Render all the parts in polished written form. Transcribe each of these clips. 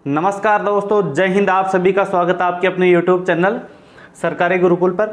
नमस्कार दोस्तों, जय हिंद। आप सभी का स्वागत है आपके अपने YouTube चैनल सरकारी गुरुकुल पर।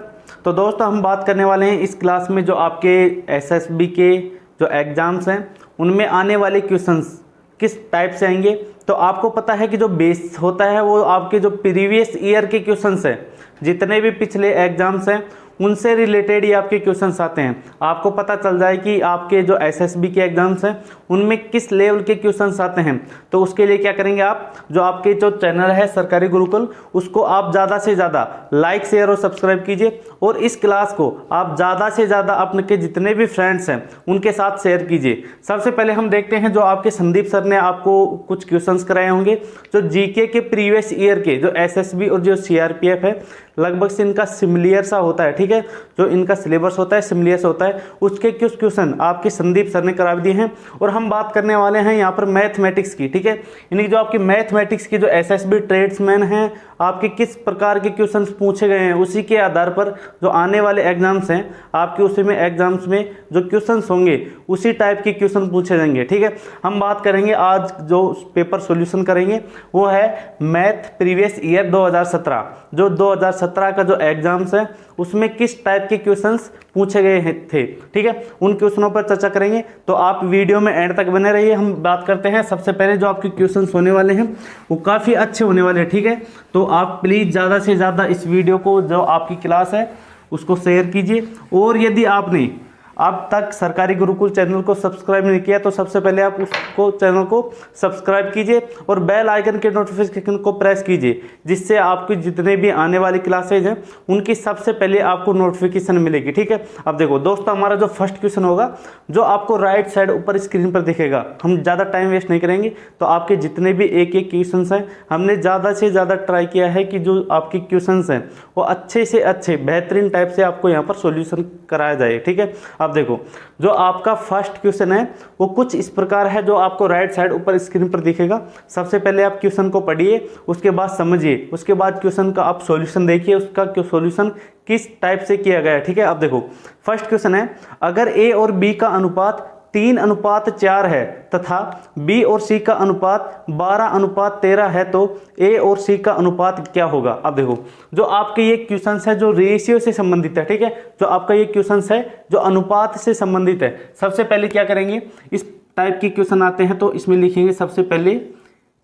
तो दोस्तों, हम बात करने वाले हैं इस क्लास में जो आपके एसएसबी के जो एग्ज़ाम्स हैं उनमें आने वाले क्वेश्चंस किस टाइप से आएंगे। तो आपको पता है कि जो बेस होता है वो आपके जो प्रीवियस ईयर के क्वेश्चंस हैं, जितने भी पिछले एग्जाम्स हैं उनसे रिलेटेड ही आपके क्वेश्चंस आते हैं। आपको पता चल जाए कि आपके जो एसएसबी के एग्जाम्स हैं उनमें किस लेवल के क्वेश्चंस आते हैं। तो उसके लिए क्या करेंगे, आप जो आपके जो चैनल है सरकारी गुरुकुल उसको आप ज़्यादा से ज़्यादा लाइक शेयर और सब्सक्राइब कीजिए, और इस क्लास को आप ज़्यादा से ज़्यादा अपने के जितने भी फ्रेंड्स हैं उनके साथ शेयर कीजिए। सबसे पहले हम देखते हैं जो आपके संदीप सर ने आपको कुछ क्वेश्चंस कराए होंगे जो जीके के प्रीवियस ईयर के जो एसएसबी और जो सीआरपीएफ है लगभग से इनका सिमिलियर सा होता है। ठीक है, जो इनका सिलेबस होता है सिमिलियर होता है, उसके कुछ क्वेश्चन आपके संदीप सर ने करा दिए हैं। और हम बात करने वाले हैं यहाँ पर मैथमेटिक्स की। ठीक है, यानी जो आपकी मैथमेटिक्स की जो एसएसबी ट्रेड्समैन हैं आपके किस प्रकार के क्वेश्चंस पूछे गए हैं, उसी के आधार पर जो आने वाले एग्जाम्स हैं आपके उसी में एग्जाम्स में जो क्वेश्चंस होंगे उसी टाइप के क्वेश्चन पूछे जाएंगे। ठीक है, हम बात करेंगे आज जो पेपर सॉल्यूशन करेंगे वो है मैथ प्रीवियस ईयर 2017। जो 2017 का जो एग्जाम्स है उसमें किस टाइप के क्वेश्चंस पूछे गए थे। ठीक है, उन क्वेश्चनों पर चर्चा करेंगे, तो आप वीडियो में एंड तक बने रहिए। हम बात करते हैं सबसे पहले जो आपके क्वेश्चंस होने वाले हैं वो काफ़ी अच्छे होने वाले हैं। ठीक है, तो आप प्लीज़ ज़्यादा से ज़्यादा इस वीडियो को जो आपकी क्लास है उसको शेयर कीजिए। और यदि आपने अब तक सरकारी गुरुकुल चैनल को सब्सक्राइब नहीं किया तो सबसे पहले आप उसको चैनल को सब्सक्राइब कीजिए और बेल आइकन के नोटिफिकेशन को प्रेस कीजिए, जिससे आपकी जितने भी आने वाली क्लासेज हैं उनकी सबसे पहले आपको नोटिफिकेशन मिलेगी। ठीक है, अब देखो दोस्तों, हमारा जो फर्स्ट क्वेश्चन होगा जो आपको राइट साइड ऊपर स्क्रीन पर दिखेगा। हम ज़्यादा टाइम वेस्ट नहीं करेंगे, तो आपके जितने भी एक एक क्वेश्चन हैं हमने ज़्यादा से ज़्यादा ट्राई किया है कि जो आपके क्वेश्चन हैं वो अच्छे से अच्छे बेहतरीन टाइप से आपको यहाँ पर सोल्यूशन कराया जाए। ठीक है, अब देखो जो आपका फर्स्ट क्वेश्चन है वो कुछ इस प्रकार है जो आपको राइट साइड ऊपर स्क्रीन पर दिखेगा। सबसे पहले आप क्वेश्चन को पढ़िए, उसके बाद समझिए, उसके बाद क्वेश्चन का आप सॉल्यूशन देखिए, उसका सॉल्यूशन किस टाइप से किया गया है। ठीक है, अब देखो फर्स्ट क्वेश्चन है, अगर ए और बी का अनुपात 3:4 है तथा बी और सी का अनुपात 12:13 है तो ए और सी का अनुपात क्या होगा। अब देखो जो आपके ये क्वेश्चन है जो रेशियो से संबंधित है। ठीक है, जो आपका ये क्वेश्चन है जो अनुपात से संबंधित है। सबसे पहले क्या करेंगे, इस टाइप के क्वेश्चन आते हैं तो इसमें लिखेंगे सबसे पहले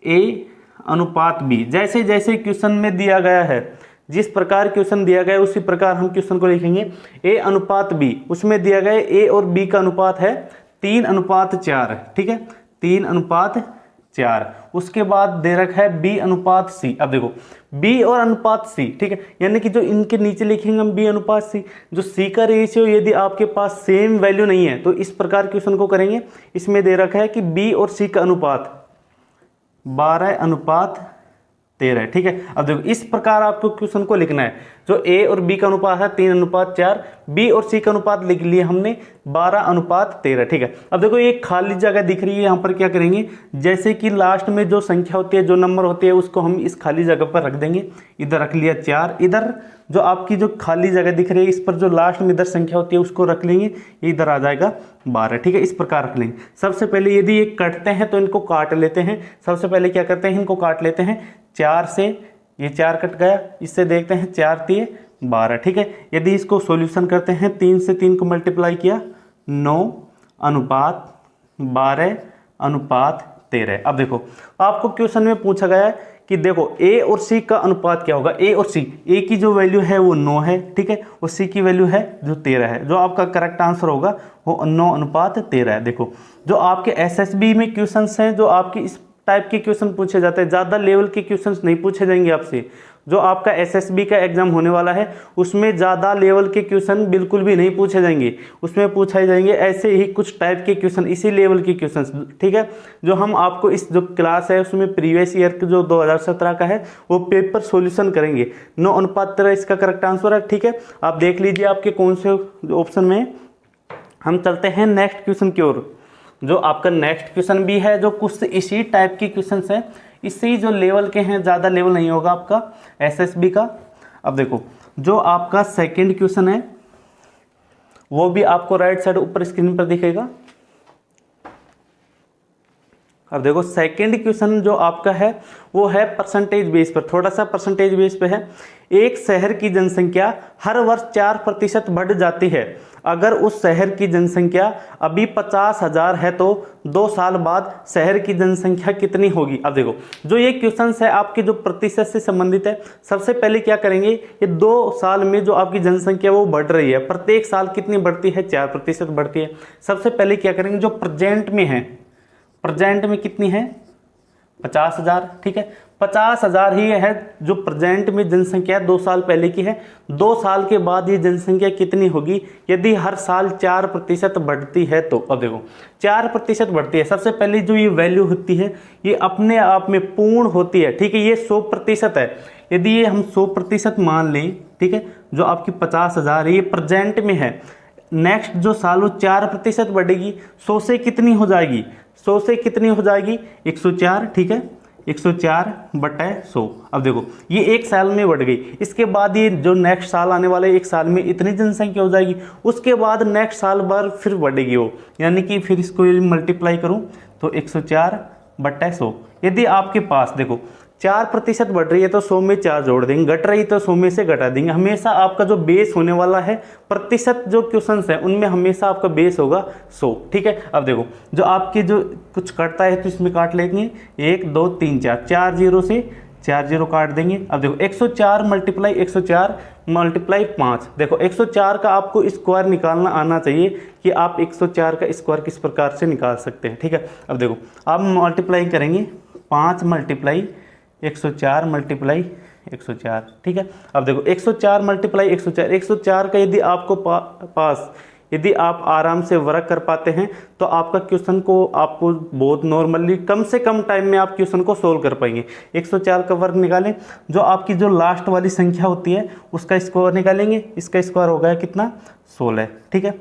ए अनुपात बी। जैसे जैसे क्वेश्चन में दिया गया है, जिस प्रकार क्वेश्चन दिया गया है उसी प्रकार हम क्वेश्चन को लिखेंगे। ए अनुपात बी, उसमें दिया गया ए और बी का अनुपात है 3:4। ठीक है, 3:4। उसके बाद दे रखा है बी अनुपात सी। अब देखो बी और अनुपात सी, ठीक है, यानी कि जो इनके नीचे लिखेंगे हम बी अनुपात सी, जो सी का रेशियो यदि आपके पास सेम वैल्यू नहीं है तो इस प्रकार क्वेश्चन को करेंगे। इसमें दे रखा है कि बी और सी का अनुपात 12:13। ठीक है, अब देखो इस प्रकार आपको क्वेश्चन को लिखना है। जो ए और बी का अनुपात है 3:4, बी और सी का अनुपात लिख लिया हमने 12:13। ठीक है, अब देखो एक खाली जगह दिख रही है, यहाँ पर क्या करेंगे, जैसे कि लास्ट में जो संख्या होती है जो नंबर होती है उसको हम इस खाली जगह पर रख देंगे। इधर रख लिया 4, इधर जो आपकी जो खाली जगह दिख रही है इस पर जो लास्ट में इधर संख्या होती है उसको रख लेंगे, इधर आ जाएगा 12। ठीक है, इस प्रकार रख लेंगे। सबसे पहले यदि ये कटते हैं तो इनको काट लेते हैं। सबसे पहले क्या करते हैं, इनको काट लेते हैं। 4 से ये 4 कट गया, इससे देखते हैं 4 3 12। ठीक है, यदि इसको सॉल्यूशन करते हैं 3 से 3 को मल्टीप्लाई किया 9:12:13। अब देखो आपको क्वेश्चन में पूछा गया है कि देखो ए और सी का अनुपात क्या होगा। ए और सी, ए की जो वैल्यू है वो 9 है, ठीक है, और सी की वैल्यू है जो 13 है। जो आपका करेक्ट आंसर होगा वो 9:13 है। देखो जो आपके एसएसबी में क्वेश्चंस हैं जो आपकी इस टाइप के क्वेश्चन पूछे जाते हैं, ज़्यादा लेवल के क्वेश्चंस नहीं पूछे जाएंगे आपसे। जो आपका एसएसबी का एग्जाम होने वाला है उसमें ज़्यादा लेवल के क्वेश्चन बिल्कुल भी नहीं पूछे जाएंगे। उसमें पूछाए जाएंगे ऐसे ही कुछ टाइप के क्वेश्चन, इसी लेवल के क्वेश्चन। ठीक है, जो हम आपको इस जो क्लास है उसमें प्रीवियस ईयर के जो 2017 का है वो पेपर सॉल्यूशन करेंगे। 9:13 इसका करेक्ट आंसर है। ठीक है, आप देख लीजिए आपके कौन से ऑप्शन में। हम चलते हैं नेक्स्ट क्वेश्चन की ओर। जो आपका नेक्स्ट क्वेश्चन भी है जो कुछ इसी टाइप के क्वेश्चन हैं, इसी जो लेवल के हैं, ज़्यादा लेवल नहीं होगा आपका एसएसबी का। अब देखो जो आपका सेकंड क्वेश्चन है वो भी आपको राइट साइड ऊपर स्क्रीन पर दिखेगा। अब देखो सेकंड क्वेश्चन जो आपका है वो है परसेंटेज बेस पर, थोड़ा सा परसेंटेज बेस पे है। एक शहर की जनसंख्या हर वर्ष 4% बढ़ जाती है। अगर उस शहर की जनसंख्या अभी 50,000 है तो 2 साल बाद शहर की जनसंख्या कितनी होगी। अब देखो जो ये क्वेश्चन है आपके जो प्रतिशत से संबंधित है, सबसे पहले क्या करेंगे, ये 2 साल में जो आपकी जनसंख्या वो बढ़ रही है, प्रत्येक साल कितनी बढ़ती है, 4% बढ़ती है। सबसे पहले क्या करेंगे, जो प्रेजेंट में है, प्रेजेंट में कितनी है, 50,000, ठीक है, 50,000 ही है जो प्रेजेंट में जनसंख्या 2 साल पहले की है। 2 साल के बाद ये जनसंख्या कितनी होगी, यदि हर साल 4% बढ़ती है तो। अब देखो 4% बढ़ती है, सबसे पहले जो ये वैल्यू होती है ये अपने आप में पूर्ण होती है, ठीक है, ये 100% है। यदि ये हम 100% मान लें, ठीक है, जो आपकी 50,000 ये प्रेजेंट में है, नेक्स्ट जो साल वो 4% बढ़ेगी, 100 से कितनी हो जाएगी, 100 से कितनी हो जाएगी, 104, ठीक है, 104/100। अब देखो ये 1 साल में बढ़ गई, इसके बाद ये जो नेक्स्ट साल आने वाले 1 साल में इतनी जनसंख्या हो जाएगी, उसके बाद नेक्स्ट साल भर फिर बढ़ेगी वो, यानी कि फिर इसको मल्टीप्लाई करूं तो 104/100। यदि आपके पास देखो 4% बढ़ रही है तो 100 में 4 जोड़ देंगे, घट रही तो 100 में से घटा देंगे। हमेशा आपका जो बेस होने वाला है, प्रतिशत जो क्वेश्चन है उनमें हमेशा आपका बेस होगा 100, ठीक है। अब देखो जो आपके जो कुछ कटता है तो इसमें काट लेंगे, 1 2 3 4, 4 0 से 4 0 काट देंगे। अब देखो 104 × 104 × 5, देखो 104 का आपको स्क्वायर निकालना आना चाहिए कि आप 104 का स्क्वायर किस प्रकार से निकाल सकते हैं, ठीक है। अब देखो आप मल्टीप्लाई करेंगे, 5 × 104 × 104, ठीक है। अब देखो 104 × 104, 104 का यदि आपको पास यदि आप आराम से वर्क कर पाते हैं तो आपका क्वेश्चन को आपको बहुत नॉर्मली कम से कम टाइम में आप क्वेश्चन को सोल्व कर पाएंगे। 104 का वर्ग निकालें, जो आपकी जो लास्ट वाली संख्या होती है उसका स्क्वायर निकालेंगे, इसका स्क्वायर हो गया कितना, 16, ठीक है,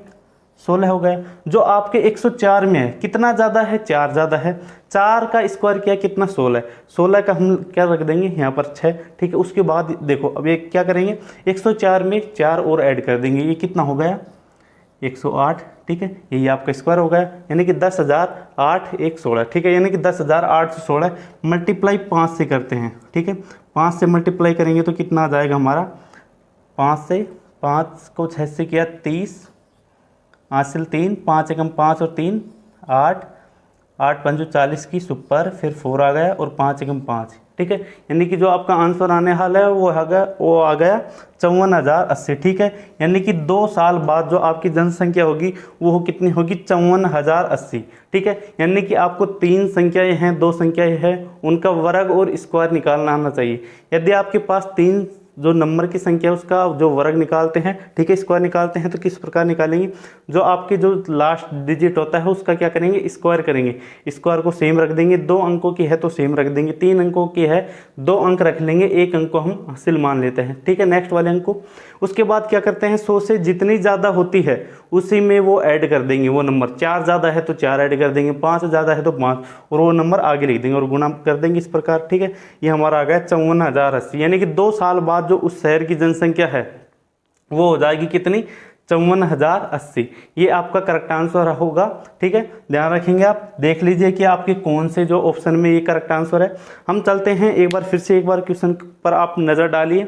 16 हो गया। जो आपके 104 में है कितना ज़्यादा है, 4 ज़्यादा है, 4 का स्क्वायर किया कितना, 16, 16 का हम क्या रख देंगे यहाँ पर 6, ठीक है। उसके बाद देखो अब ये क्या करेंगे, 104 में 4 और ऐड कर देंगे, ये कितना हो गया, 108, ठीक है, यही आपका स्क्वायर हो गया, यानी कि 10,008 1 16, ठीक है, यानी कि 10,816 मल्टीप्लाई 5 से करते हैं, ठीक है। 5 से मल्टीप्लाई करेंगे तो कितना आ जाएगा हमारा, 5 से 5 को 6 से किया 30, हासिल 3, 5 एकम 5 और 3 8, 8 पंजू 40 की सुपर, फिर 4 आ गया और 5 एकम 5, ठीक है, यानी कि जो आपका आंसर आने वाला है वो आ गया 54,080, ठीक है। यानी कि 2 साल बाद जो आपकी जनसंख्या होगी वो कितनी होगी, 54,080, ठीक है। यानी कि आपको 3 संख्याएं हैं, 2 संख्याएं हैं, उनका वर्ग और स्क्वायर निकालना आना चाहिए। यदि आपके पास 3 जो नंबर की संख्या उसका जो वर्ग निकालते हैं, ठीक है, स्क्वायर निकालते हैं, तो किस प्रकार निकालेंगे, जो आपके जो लास्ट डिजिट होता है उसका क्या करेंगे, स्क्वायर करेंगे, स्क्वायर को सेम रख देंगे, 2 अंकों की है तो सेम रख देंगे, 3 अंकों की है 2 अंक रख लेंगे, 1 अंक को हम हासिल मान लेते हैं, ठीक है, नेक्स्ट वाले अंक को। उसके बाद क्या करते हैं, 100 से जितनी ज़्यादा होती है उसी में वो ऐड कर देंगे, वो नंबर 4 ज़्यादा है तो 4 ऐड कर देंगे, 5 ज़्यादा है तो 5 और वो नंबर आगे लिख देंगे और गुणा कर देंगे इस प्रकार, ठीक है। ये हमारा आ गया 54,080, यानी कि 2 साल बाद जो उस शहर की जनसंख्या है वो हो जाएगी कितनी, 54,080। ये आपका करेक्ट आंसर होगा, ठीक है, ध्यान रखेंगे आप। देख लीजिए कि आपके कौन से जो ऑप्शन में ये करेक्ट आंसर है। हम चलते हैं एक बार फिर से, एक बार क्वेश्चन पर आप नज़र डालिए।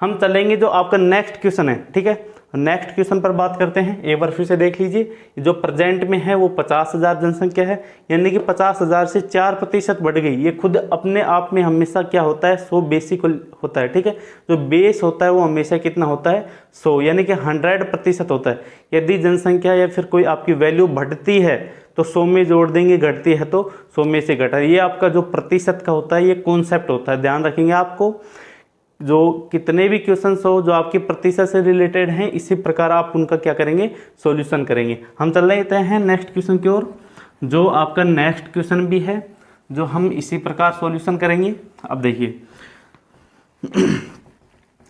हम चलेंगे जो आपका नेक्स्ट क्वेश्चन है, ठीक है, नेक्स्ट क्वेश्चन पर बात करते हैं। एक बार फिर से देख लीजिए, जो प्रेजेंट में है वो 50,000 जनसंख्या है, यानी कि 50,000 से 4% बढ़ गई। ये खुद अपने आप में हमेशा क्या होता है, 100 बेसिक होता है, ठीक है। जो बेस होता है वो हमेशा कितना होता है, 100, यानी कि 100% होता है। यदि जनसंख्या या फिर कोई आपकी वैल्यू बढ़ती है तो 100 में जोड़ देंगे, घटती है तो 100 में से घटा। ये आपका जो प्रतिशत का होता है ये कॉन्सेप्ट होता है, ध्यान रखेंगे आपको। जो कितने भी क्वेश्चंस हो जो आपके प्रतिशत से रिलेटेड हैं, इसी प्रकार आप उनका क्या करेंगे, सॉल्यूशन करेंगे। हम चल रहे हैं नेक्स्ट क्वेश्चन की ओर। जो आपका नेक्स्ट क्वेश्चन भी है जो हम इसी प्रकार सॉल्यूशन करेंगे। अब देखिए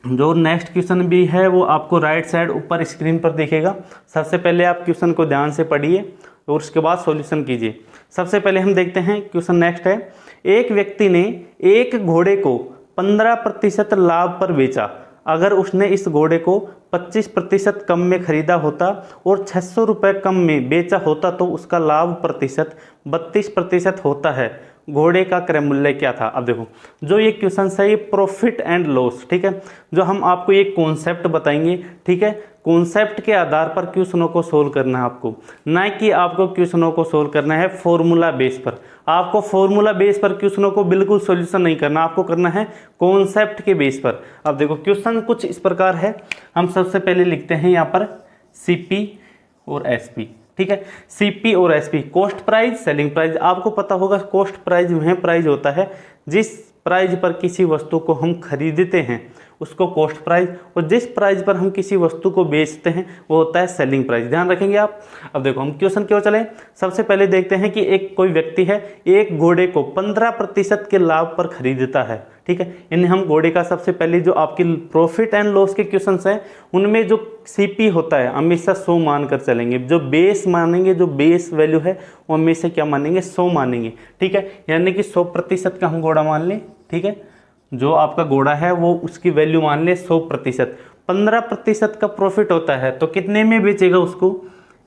जो नेक्स्ट क्वेश्चन भी है वो आपको राइट साइड ऊपर स्क्रीन पर दिखेगा। सबसे पहले आप क्वेश्चन को ध्यान से पढ़िए और उसके बाद सॉल्यूशन कीजिए। सबसे पहले हम देखते हैं क्वेश्चन नेक्स्ट है, एक व्यक्ति ने एक घोड़े को 15% लाभ पर बेचा। अगर उसने इस घोड़े को 25% कम में खरीदा होता और 600 रुपये कम में बेचा होता तो उसका लाभ प्रतिशत 32% होता है। घोड़े का क्रय मूल्य क्या था। अब देखो जो ये क्वेश्चन है ये प्रॉफिट एंड लॉस, ठीक है, जो हम आपको एक कॉन्सेप्ट बताएंगे, ठीक है, कॉन्सेप्ट के आधार पर क्वेश्चनों को सोल्व करना है आपको, ना कि आपको क्वेश्चनों को सोल्व करना है फॉर्मूला बेस पर। आपको फॉर्मूला बेस पर क्वेश्चनों को बिल्कुल सॉल्यूशन नहीं करना, आपको करना है कॉन्सेप्ट के बेस पर। अब देखो क्वेश्चन कुछ इस प्रकार है, हम सबसे पहले लिखते हैं यहाँ पर सीपी और एसपी, ठीक है। सीपी और SP cost price, selling price. आपको पता होगा कॉस्ट प्राइस वह प्राइस होता है जिस प्राइस पर किसी वस्तु को हम खरीदते हैं उसको कॉस्ट प्राइस, और जिस प्राइस पर हम किसी वस्तु को बेचते हैं वो होता है सेलिंग प्राइस। ध्यान रखेंगे आप। अब देखो हम क्वेश्चन क्यों चले, सबसे पहले देखते हैं कि एक कोई व्यक्ति है एक घोड़े को 15% के लाभ पर खरीदता है, ठीक है। यानी हम घोड़े का सबसे पहले जो आपकी प्रॉफिट एंड लॉस के क्वेश्चन हैं उनमें जो सीपी होता है हमेशा 100 मानकर चलेंगे, जो बेस मानेंगे, जो बेस वैल्यू है वो हमेशा क्या मानेंगे, 100 मानेंगे, ठीक है। यानी कि 100% का हम घोड़ा मान लें, ठीक है, जो आपका घोड़ा है वो उसकी वैल्यू मान ले 100%। 15% का प्रॉफिट होता है तो कितने में बेचेगा उसको,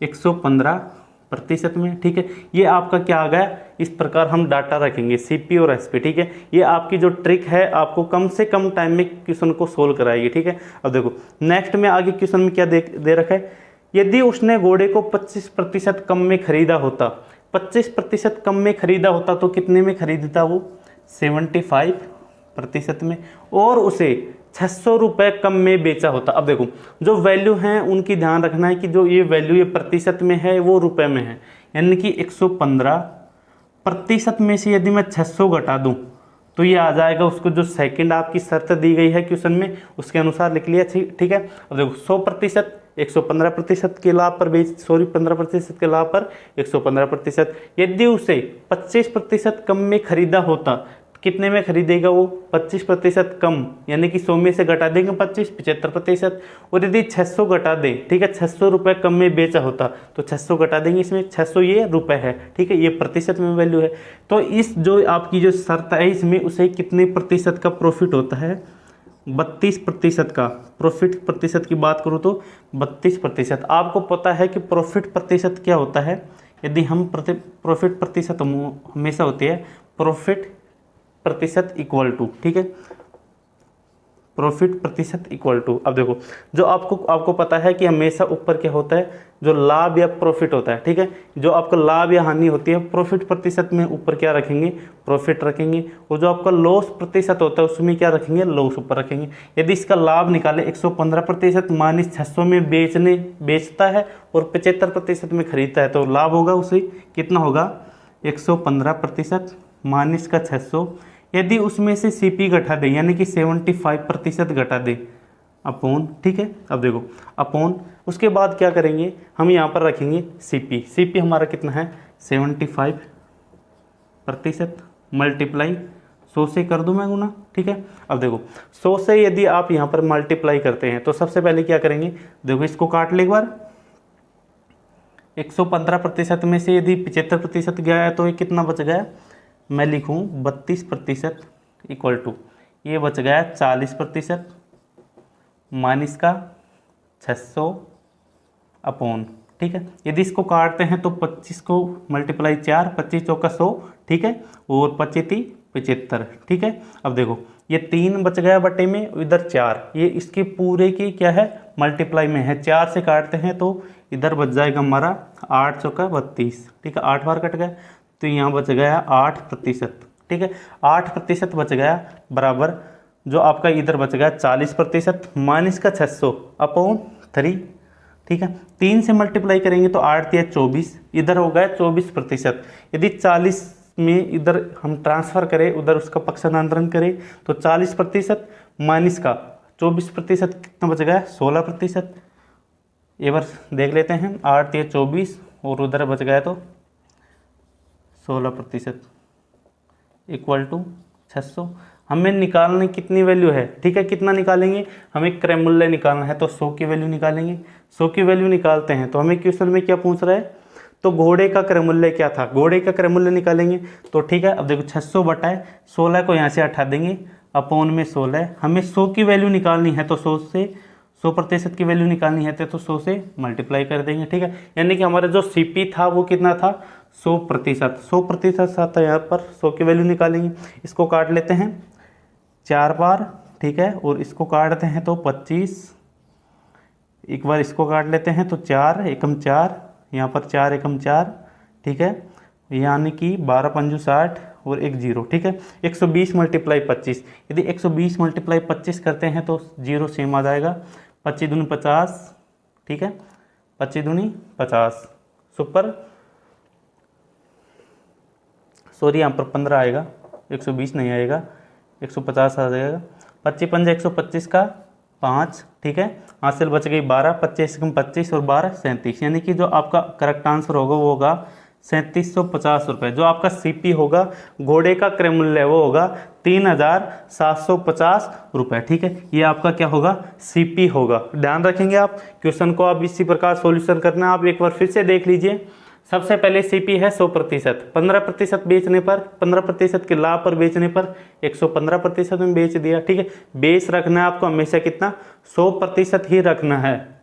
115% में, ठीक है। ये आपका क्या आ गया, इस प्रकार हम डाटा रखेंगे सीपी और एसपी, ठीक है। ये आपकी जो ट्रिक है आपको कम से कम टाइम में क्वेश्चन को सोल्व कराएगी, ठीक है। अब देखो नेक्स्ट में आगे क्वेश्चन में क्या दे रखा है, यदि उसने घोड़े को 25% कम में खरीदा होता, 25% कम में खरीदा होता तो कितने में खरीदता वो, 75% में, और उसे 600 रुपये कम में बेचा होता। अब देखो जो वैल्यू हैं उनकी ध्यान रखना है कि जो ये वैल्यू ये प्रतिशत में है वो रुपए में है, यानी कि 115% में से यदि मैं 600 घटा दूं तो ये आ जाएगा उसको, जो सेकंड आपकी शर्त दी गई है क्वेश्चन में उसके अनुसार लिख लिया, ठीक है। अब देखो 100% 115% के लाभ पर 15% के लाभ पर 115%। यदि उसे 25% कम में खरीदा होता, कितने में खरीदेगा वो, 25% कम, यानी कि 100 में से घटा देंगे 25, 75%। और यदि 600 घटा दे, ठीक है, 600 रुपये कम में बेचा होता तो 600 घटा देंगे, इसमें 600 ये रुपए है, ठीक है, ये प्रतिशत में वैल्यू है। तो इस जो आपकी जो शर्त है इसमें उसे कितने प्रतिशत का प्रॉफिट होता है, 32% का प्रॉफिट। प्रतिशत की बात करूँ तो 32%। आपको पता है कि प्रॉफिट प्रतिशत क्या होता है, यदि हम प्रॉफिट प्रतिशत हमेशा होती है प्रॉफिट प्रतिशत इक्वल टू, ठीक है, प्रॉफिट प्रतिशत इक्वल टू। अब देखो जो आपको पता है कि हमेशा ऊपर क्या होता है, जो लाभ या प्रॉफिट होता है, ठीक है, जो आपका लाभ या हानि होती है प्रॉफिट प्रतिशत में ऊपर क्या रखेंगे, प्रॉफिट रखेंगे, और जो आपका लॉस प्रतिशत होता है उसमें क्या रखेंगे, लॉस ऊपर रखेंगे। यदि इसका लाभ निकाले 115% माइनस 600 में बेचता है और 75% में खरीदता है तो लाभ होगा उसे कितना होगा, 115% माइनस का 600। यदि उसमें से सीपी घटा दे यानी कि 75% घटा दे अपॉन, ठीक है। अब देखो अपॉन, उसके बाद क्या करेंगे हम यहाँ पर रखेंगे सीपी। सीपी हमारा कितना है 75% मल्टीप्लाई 100 से कर दूं मैं गुना, ठीक है। अब देखो 100 से यदि आप यहाँ पर मल्टीप्लाई करते हैं तो सबसे पहले क्या करेंगे, देखो इसको काट ले एक बार, 115% में से यदि 75% गया है तो ये कितना बच गया, मैं लिखूं 32% इक्वल टू, ये बच गया 40% माइनस का 600 अपॉन, ठीक है। यदि इसको काटते हैं तो 25 को मल्टीप्लाई 4, 25 चौका 100, ठीक है, और 25 75, ठीक है। अब देखो ये 3 बच गया बटे में, इधर 4, ये इसके पूरे की क्या है मल्टीप्लाई में है, 4 से काटते हैं तो इधर बच जाएगा हमारा 8 चौका 32, ठीक है, 8 बार कट गया तो यहाँ बच गया 8%, ठीक है, 8% बच गया बराबर जो आपका इधर बच गया 40% माइनस का 600 अपॉन 3, ठीक है। 3 से मल्टीप्लाई करेंगे तो 8 या 24, इधर हो गया 24%। यदि 40 में इधर हम ट्रांसफर करें, उधर उसका पक्षांतरण करें तो 40% माइनस का 24% कितना बच गया 16%। एक बार देख लेते हैं, 8 या 24 और उधर बच गया तो 16% इक्वल टू 600। हमें निकालने कितनी वैल्यू है, ठीक है, कितना निकालेंगे, हमें क्रय मूल्य निकालना है तो 100 की वैल्यू निकालेंगे। 100 की वैल्यू निकालते हैं तो हमें क्वेश्चन में क्या पूछ रहा है, तो घोड़े का क्रय मूल्य क्या था, घोड़े का क्रय मूल्य निकालेंगे तो ठीक है। अब देखो 600 बटा है 16 को यहाँ से हटा देंगे, अपॉन में 16। हमें 100 की वैल्यू निकालनी है तो 100% की वैल्यू निकालनी है तो 100 से मल्टीप्लाई कर देंगे, ठीक है। यानी कि हमारा जो सीपी था वो कितना था, 100%। 100% था यहाँ पर, 100 की वैल्यू निकालेंगे। इसको काट लेते हैं 4 बार, ठीक है, और इसको काटते हैं तो 25। एक बार इसको काट लेते हैं तो 4 एकम 4, यहाँ पर 4 एकम 4, ठीक है, यानी कि 12 पंजू 60 और एक 0, ठीक है। 120 मल्टीप्लाई 25, यदि 120 मल्टीप्लाई 25 करते हैं तो 0 सेम आ जाएगा। 25 दूनी 50, ठीक है, 25 दूनी 50, सुपर, सॉरी यहाँ पर 15 आएगा, 120 नहीं आएगा, 150 आ जाएगा। 25 पंजा 125 का 5, ठीक है, हासिल बच गई 12, 25 कम 25 और 12 37, यानी कि जो आपका करेक्ट आंसर होगा वो होगा 3750 रुपये। जो आपका सीपी होगा, घोड़े का क्रय मूल्य वो होगा 3750 रुपये, ठीक है। ये आपका क्या होगा, सीपी होगा। ध्यान रखेंगे आप, क्वेश्चन को आप इसी प्रकार सॉल्यूशन करना है। आप एक बार फिर से देख लीजिए। सबसे पहले सीपी है 100%, 15% बेचने पर, 15% के लाभ पर बेचने पर 115% में बेच दिया, ठीक है। बेस रखना है आपको हमेशा कितना, 100% ही रखना है।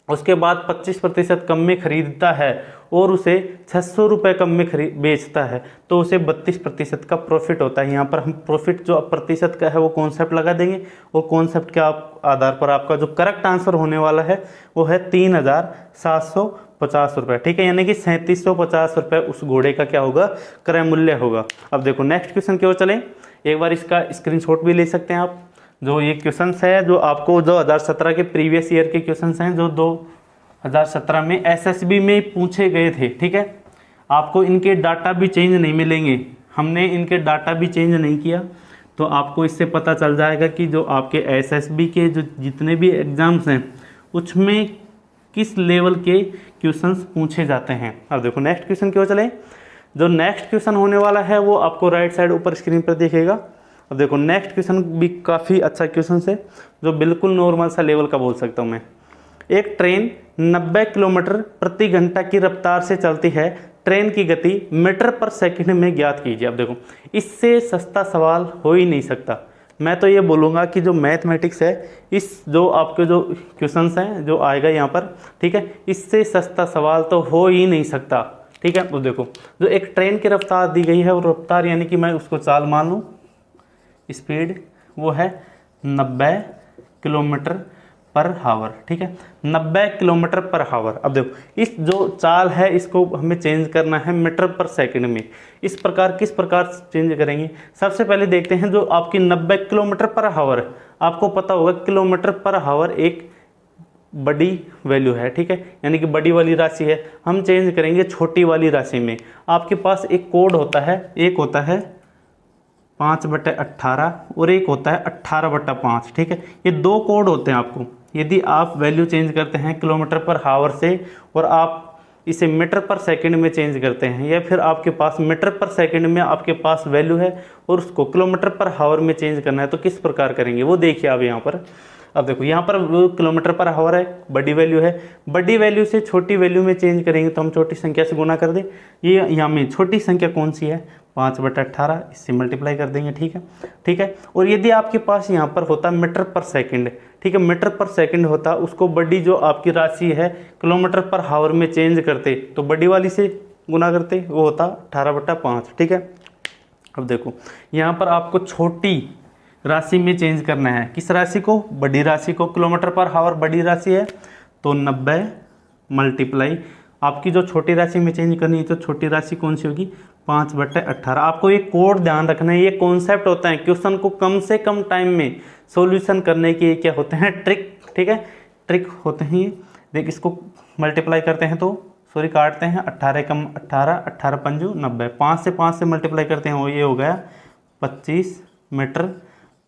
उसके बाद 25% कम में खरीदता है और उसे 600 रुपये कम में बेचता है तो उसे 32% का प्रॉफिट होता है। यहाँ पर हम प्रॉफिट जो प्रतिशत का है वो कॉन्सेप्ट लगा देंगे और कॉन्सेप्ट के आधार पर आपका जो करेक्ट आंसर होने वाला है वो है 3750 रुपये, ठीक है। यानी कि 3750 रुपये उस घोड़े का क्या होगा, क्रय मूल्य होगा। अब देखो नेक्स्ट क्वेश्चन की ओर चलें। एक बार इसका स्क्रीनशॉट भी ले सकते हैं आप। जो ये क्वेश्चंस है जो आपको 2017 के प्रीवियस ईयर के क्वेश्चंस हैं जो 2017 में एसएसबी में पूछे गए थे, ठीक है। आपको इनके डाटा भी चेंज नहीं मिलेंगे, हमने इनके डाटा भी चेंज नहीं किया, तो आपको इससे पता चल जाएगा कि जो आपके एसएसबी के जो जितने भी एग्जाम्स हैं उसमें किस लेवल के क्वेश्चंस पूछे जाते हैं। अब देखो नेक्स्ट क्वेश्चन की ओर चलें। जो नेक्स्ट क्वेश्चन होने वाला है वो आपको राइट साइड ऊपर स्क्रीन पर दिखेगा। अब देखो नेक्स्ट क्वेश्चन भी काफ़ी अच्छा क्वेश्चन है जो बिल्कुल नॉर्मल सा लेवल का बोल सकता हूँ मैं। एक ट्रेन 90 किलोमीटर प्रति घंटा की रफ्तार से चलती है, ट्रेन की गति मीटर पर सेकंड में ज्ञात कीजिए। अब देखो इससे सस्ता सवाल हो ही नहीं सकता। मैं तो ये बोलूँगा कि जो मैथमेटिक्स है, इस जो आपके जो क्वेश्चंस हैं जो आएगा यहाँ पर, ठीक है, इससे सस्ता सवाल तो हो ही नहीं सकता, ठीक है। तो देखो जो एक ट्रेन की रफ्तार दी गई है वो रफ्तार यानी कि मैं उसको चाल मान लूँ, स्पीड वो है 90 किलोमीटर पर हावर, ठीक है, 90 किलोमीटर पर हावर। अब देखो इस जो चाल है इसको हमें चेंज करना है मीटर पर सेकंड में। इस प्रकार किस प्रकार चेंज करेंगे, सबसे पहले देखते हैं जो आपकी 90 किलोमीटर पर हावर है। आपको पता होगा किलोमीटर पर हावर एक बड़ी वैल्यू है, ठीक है, यानी कि बड़ी वाली राशि है। हम चेंज करेंगे छोटी वाली राशि में। आपके पास एक कोड होता है, एक होता है 5/18 और एक होता है 18/5, ठीक है। ये दो कोड होते हैं आपको। यदि आप वैल्यू चेंज करते हैं किलोमीटर पर हावर से और आप इसे मीटर पर सेकंड में चेंज करते हैं, या फिर आपके पास मीटर पर सेकंड में आपके पास वैल्यू है और उसको किलोमीटर पर हावर में चेंज करना है, तो किस प्रकार करेंगे वो देखिए आप यहाँ पर। अब देखो यहाँ पर किलोमीटर पर हावर है, बड़ी वैल्यू है, बड़ी वैल्यू से छोटी वैल्यू में चेंज करेंगे तो हम छोटी संख्या से गुना कर दें। ये यहाँ में छोटी संख्या कौन सी है, 5/18, इससे मल्टीप्लाई कर देंगे, ठीक है, ठीक है। और यदि आपके पास यहाँ पर होता मीटर पर सेकंड, ठीक है, मीटर पर सेकंड होता, उसको बड़ी जो आपकी राशि है किलोमीटर पर हावर में चेंज करते तो बड़ी वाली से गुना करते, वो होता 18/5, ठीक है। अब देखो यहाँ पर आपको छोटी राशि में चेंज करना है, किस राशि को, बड़ी राशि को। किलोमीटर पर हावर बड़ी राशि है तो 90 मल्टीप्लाई आपकी जो छोटी राशि में चेंज करनी है, तो छोटी राशि कौन सी होगी, 5/18। आपको ये कोड ध्यान रखना है, ये कॉन्सेप्ट होता है क्वेश्चन को कम से कम टाइम में सॉल्यूशन करने के क्या होते हैं, ट्रिक, ठीक है, ट्रिक होते हैं ये। देख इसको मल्टीप्लाई करते हैं तो सॉरी काटते हैं, 18 कम 18, 18 पंजू 90, 5 से 5 से मल्टीप्लाई करते हैं वो ये हो गया 25 मीटर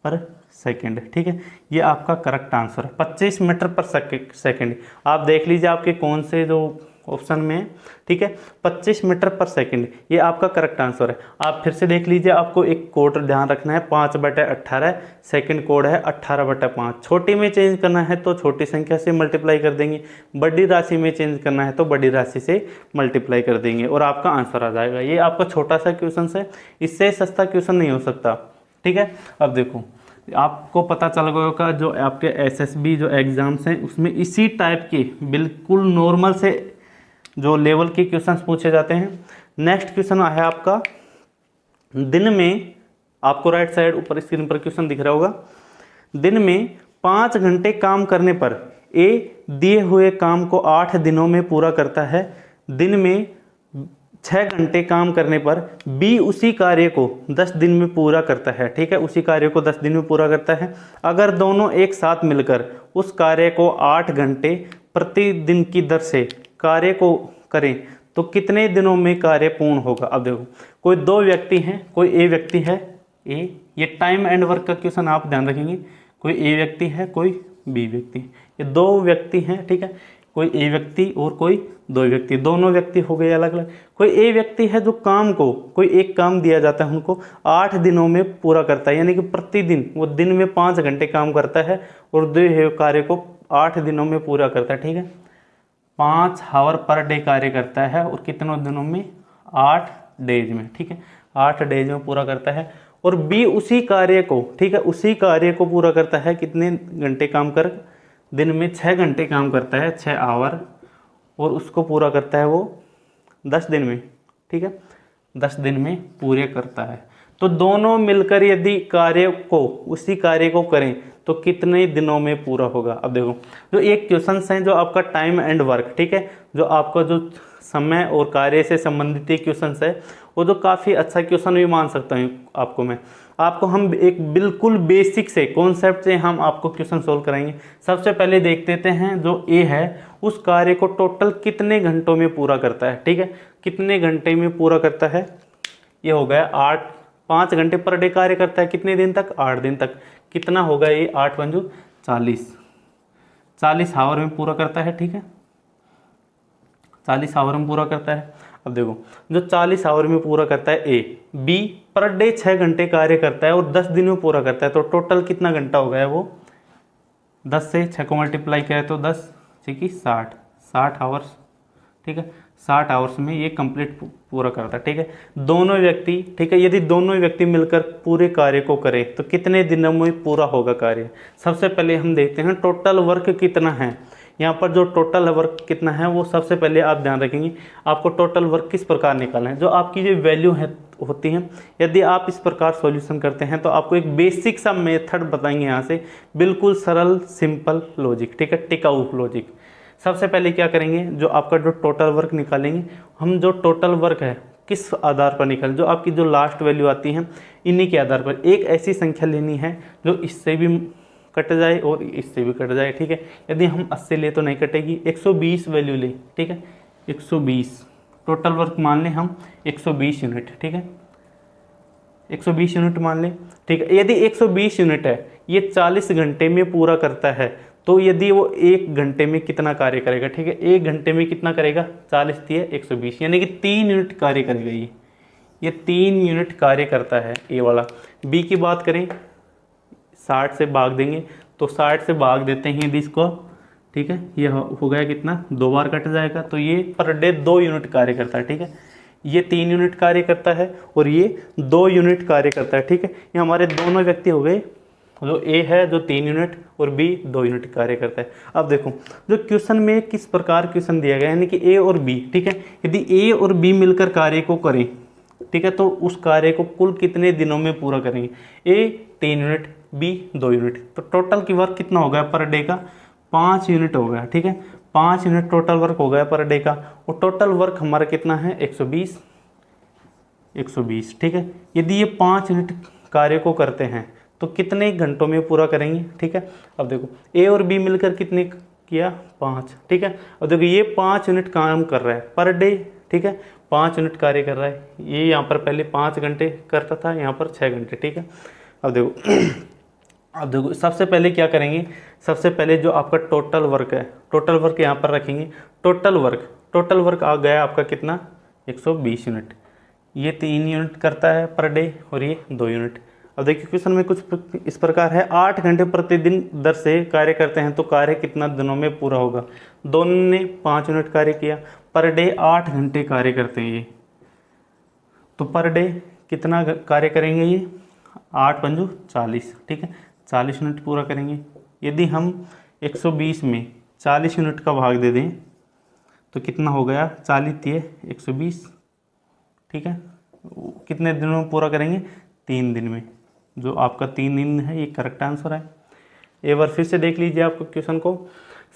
पर सेकंड, ठीक है। ये आपका करेक्ट आंसर है, 25 मीटर पर सेकंड। आप देख लीजिए आपके कौन से जो ऑप्शन में है, ठीक है, 25 मीटर पर सेकंड, ये आपका करेक्ट आंसर है। आप फिर से देख लीजिए, आपको एक कोड ध्यान रखना है, 5/18, सेकंड कोड है 18/5। छोटी में चेंज करना है तो छोटी संख्या से मल्टीप्लाई कर देंगे, बड़ी राशि में चेंज करना है तो बड़ी राशि से मल्टीप्लाई कर देंगे और आपका आंसर आ जाएगा। ये आपका छोटा सा क्वेश्चन है, इससे सस्ता क्वेश्चन नहीं हो सकता, ठीक है। अब देखो आपको पता चल गया होगा जो आपके एसएसबी जो एग्ज़ाम्स हैं उसमें इसी टाइप के बिल्कुल नॉर्मल से जो लेवल के क्वेश्चंस पूछे जाते हैं। नेक्स्ट क्वेश्चन है आपका, दिन में, आपको राइट साइड ऊपर स्क्रीन पर क्वेश्चन दिख रहा होगा, दिन में 5 घंटे काम करने पर ए दिए हुए काम को 8 दिनों में पूरा करता है, दिन में 6 घंटे काम करने पर बी उसी कार्य को 10 दिन में पूरा करता है, ठीक है, उसी कार्य को 10 दिन में पूरा करता है। अगर दोनों एक साथ मिलकर उस कार्य को 8 घंटे प्रतिदिन की दर से कार्य को करें तो कितने दिनों में कार्य पूर्ण होगा। अब देखो कोई दो व्यक्ति हैं, कोई ए व्यक्ति है, ए, ये टाइम एंड वर्क का क्वेश्चन आप ध्यान रखेंगे, कोई ए व्यक्ति है, कोई बी व्यक्ति, ये दो व्यक्ति हैं, ठीक है, कोई ए व्यक्ति और कोई दो व्यक्ति, दोनों व्यक्ति हो गए अलग अलग। कोई ए व्यक्ति है जो काम को, कोई एक काम दिया जाता है उनको 8 दिनों में पूरा करता है, यानी कि प्रतिदिन वो दिन में 5 घंटे काम करता है और दिए कार्य को 8 दिनों में पूरा करता है, ठीक है, 5 आवर पर डे कार्य करता है और कितनों दिनों में, 8 डेज में, ठीक है, 8 डेज में पूरा करता है। और बी उसी कार्य को, ठीक है, उसी कार्य को पूरा करता है कितने घंटे काम कर, दिन में 6 घंटे काम करता है, 6 आवर, और उसको पूरा करता है वो 10 दिन में, ठीक है, 10 दिन में पूरे करता है। तो दोनों मिलकर यदि कार्य को, उसी कार्य को करें तो कितने दिनों में पूरा होगा। अब देखो जो एक क्वेश्चन है जो आपका टाइम एंड वर्क, ठीक है, जो आपका जो समय और कार्य से संबंधित क्वेश्चन है वो जो काफ़ी अच्छा क्वेश्चन भी मान सकता हूँ आपको मैं, आपको हम एक बिल्कुल बेसिक से कॉन्सेप्ट से हम आपको क्वेश्चन सोल्व कराएंगे। सबसे पहले देख लेते हैं जो ए है उस कार्य को टोटल कितने घंटों में पूरा करता है, ठीक है, कितने घंटे में पूरा करता है, ये हो गया 5 घंटे पर डे कार्य करता है, कितने दिन तक, 8 दिन तक, कितना होगा ये 8 पंजू 40 आवर में पूरा करता है, ठीक है, 40 आवर में पूरा करता है। अब देखो जो 40 आवर में पूरा करता है ए, बी पर डे 6 घंटे कार्य करता है और 10 दिन में पूरा करता है, तो टोटल कितना घंटा हो गया वो, 10 से 6 को मल्टीप्लाई करें तो 10 की 60 आवर्स, ठीक है, 60 आवर्स में ये कंप्लीट पूरा करता है, ठीक है। दोनों व्यक्ति, ठीक है, यदि दोनों व्यक्ति मिलकर पूरे कार्य को करें तो कितने दिनों में पूरा होगा कार्य। सबसे पहले हम देखते हैं टोटल वर्क कितना है, यहाँ पर जो टोटल वर्क कितना है वो सबसे पहले आप ध्यान रखेंगे। आपको टोटल वर्क किस प्रकार निकालना है, जो आपकी जो वैल्यू है होती है, यदि आप इस प्रकार सॉल्यूशन करते हैं तो आपको एक बेसिक सा मेथड बताएंगे यहाँ से, बिल्कुल सरल सिंपल लॉजिक, ठीक है, टिकाऊ लॉजिक। सबसे पहले क्या करेंगे, जो आपका जो टोटल वर्क निकालेंगे, हम जो टोटल वर्क है किस आधार पर निकालें, जो आपकी जो लास्ट वैल्यू आती है इन्हीं के आधार पर एक ऐसी संख्या लेनी है जो इससे भी कट जाए और इससे भी कट जाए, ठीक है। यदि हम 80 ले तो नहीं कटेगी, 120 वैल्यू ले, ठीक है, 120 टोटल वर्क मान लें हम 120 यूनिट, ठीक है, 120 यूनिट मान लें, ठीक है। यदि 120 यूनिट है, ये 40 घंटे में पूरा करता है, तो यदि वो 1 घंटे में कितना कार्य करेगा, ठीक है, 1 घंटे में कितना करेगा, 40 दिए 120, यानी कि 3 यूनिट कार्य करेगा ये 3 यूनिट कार्य करता है ए वाला। बी की बात करें 60 से भाग देंगे तो 60 से भाग देते हैं यदि इसको, ठीक है, ये हो गया कितना, 2 बार कट जाएगा, तो ये पर डे 2 यूनिट कार्य करता है, ठीक है, ये 3 यूनिट कार्य करता है और ये 2 यूनिट कार्य करता है, ठीक है। ये हमारे दोनों व्यक्ति हो गए, जो ए है जो 3 यूनिट और बी 2 यूनिट कार्य करता है। अब देखो जो क्वेश्चन में किस प्रकार क्वेश्चन दिया गया है, यानी कि ए और बी, ठीक है, यदि ए और बी मिलकर कार्य को करें, ठीक है, तो उस कार्य को कुल कितने दिनों में पूरा करेंगे, ए 3 यूनिट, बी 2 यूनिट, तो टोटल की वर्क कितना हो गया पर डे का, 5 यूनिट हो गया, ठीक है, 5 यूनिट टोटल वर्क हो गया पर डे का। और टोटल वर्क हमारा कितना है 120, ठीक है। यदि ये 5 यूनिट कार्य को करते हैं तो कितने घंटों में पूरा करेंगे, ठीक है। अब देखो ए और बी मिलकर कितने किया, 5, ठीक है। अब देखो ये 5 यूनिट काम कर रहा है पर डे, ठीक है, 5 यूनिट कार्य कर रहा है, ये यहाँ पर पहले 5 घंटे करता था, यहाँ पर 6 घंटे, ठीक है। अब देखो सबसे पहले क्या करेंगे, सबसे पहले जो आपका टोटल वर्क है, टोटल वर्क यहाँ पर रखेंगे, टोटल वर्क आ गया आपका कितना, 120 यूनिट, ये 3 यूनिट करता है पर डे और ये 2 यूनिट। अब देखिए क्वेश्चन में कुछ इस प्रकार है, 8 घंटे प्रतिदिन दर से कार्य करते हैं तो कार्य कितना दिनों में पूरा होगा। दोनों ने 5 यूनिट कार्य किया, पर डे 8 घंटे कार्य करते हैं ये, तो पर डे कितना कार्य करेंगे ये, 8 पंजू 40, ठीक है, 40 यूनिट पूरा करेंगे। यदि हम 120 में 40 यूनिट का भाग दे दें तो कितना हो गया, 40 दिए 120, ठीक है। कितने दिनों में पूरा करेंगे, 3 दिन में। जो आपका 3 दिन है ये करेक्ट आंसर है। एक बार फिर से देख लीजिए आपको क्वेश्चन को।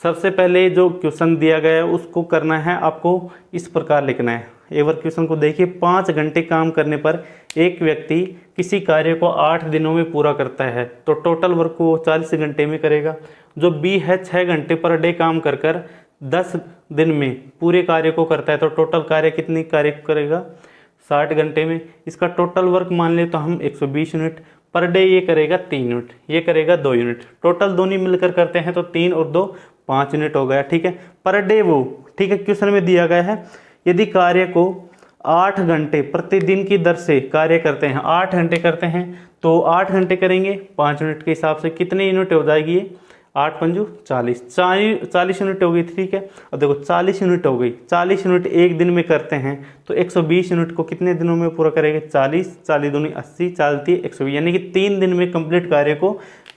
सबसे पहले जो क्वेश्चन दिया गया है उसको करना है आपको इस प्रकार लिखना है। एक बार क्वेश्चन को देखिए, 5 घंटे काम करने पर एक व्यक्ति किसी कार्य को 8 दिनों में पूरा करता है तो टोटल वर्क को 40 घंटे में करेगा। जो बी है 6 घंटे पर डे काम कर 10 दिन में पूरे कार्य को करता है तो टोटल कार्य कितनी कार्य करेगा, 60 घंटे में। इसका टोटल वर्क मान ले तो हम 120 यूनिट पर डे, ये करेगा 3 यूनिट, ये करेगा 2 यूनिट, टोटल दोनों मिलकर करते हैं तो 3 और 2 5 यूनिट हो गया, ठीक है, पर डे वो, ठीक है। क्वेश्चन में दिया गया है यदि कार्य को 8 घंटे प्रतिदिन की दर से कार्य करते हैं, 8 घंटे करते हैं तो 8 घंटे करेंगे 5 यूनिट के हिसाब से, कितने यूनिट हो जाएगी ये, 8 पंजू 40, 40 यूनिट हो गई, ठीक है। अब देखो 40 यूनिट हो गई, 40 यूनिट एक दिन में करते हैं तो 120 यूनिट को कितने दिनों में पूरा करेंगे, 40, 40 दूनी 80, 40 120, यानी कि 3 दिन में कंप्लीट कार्य को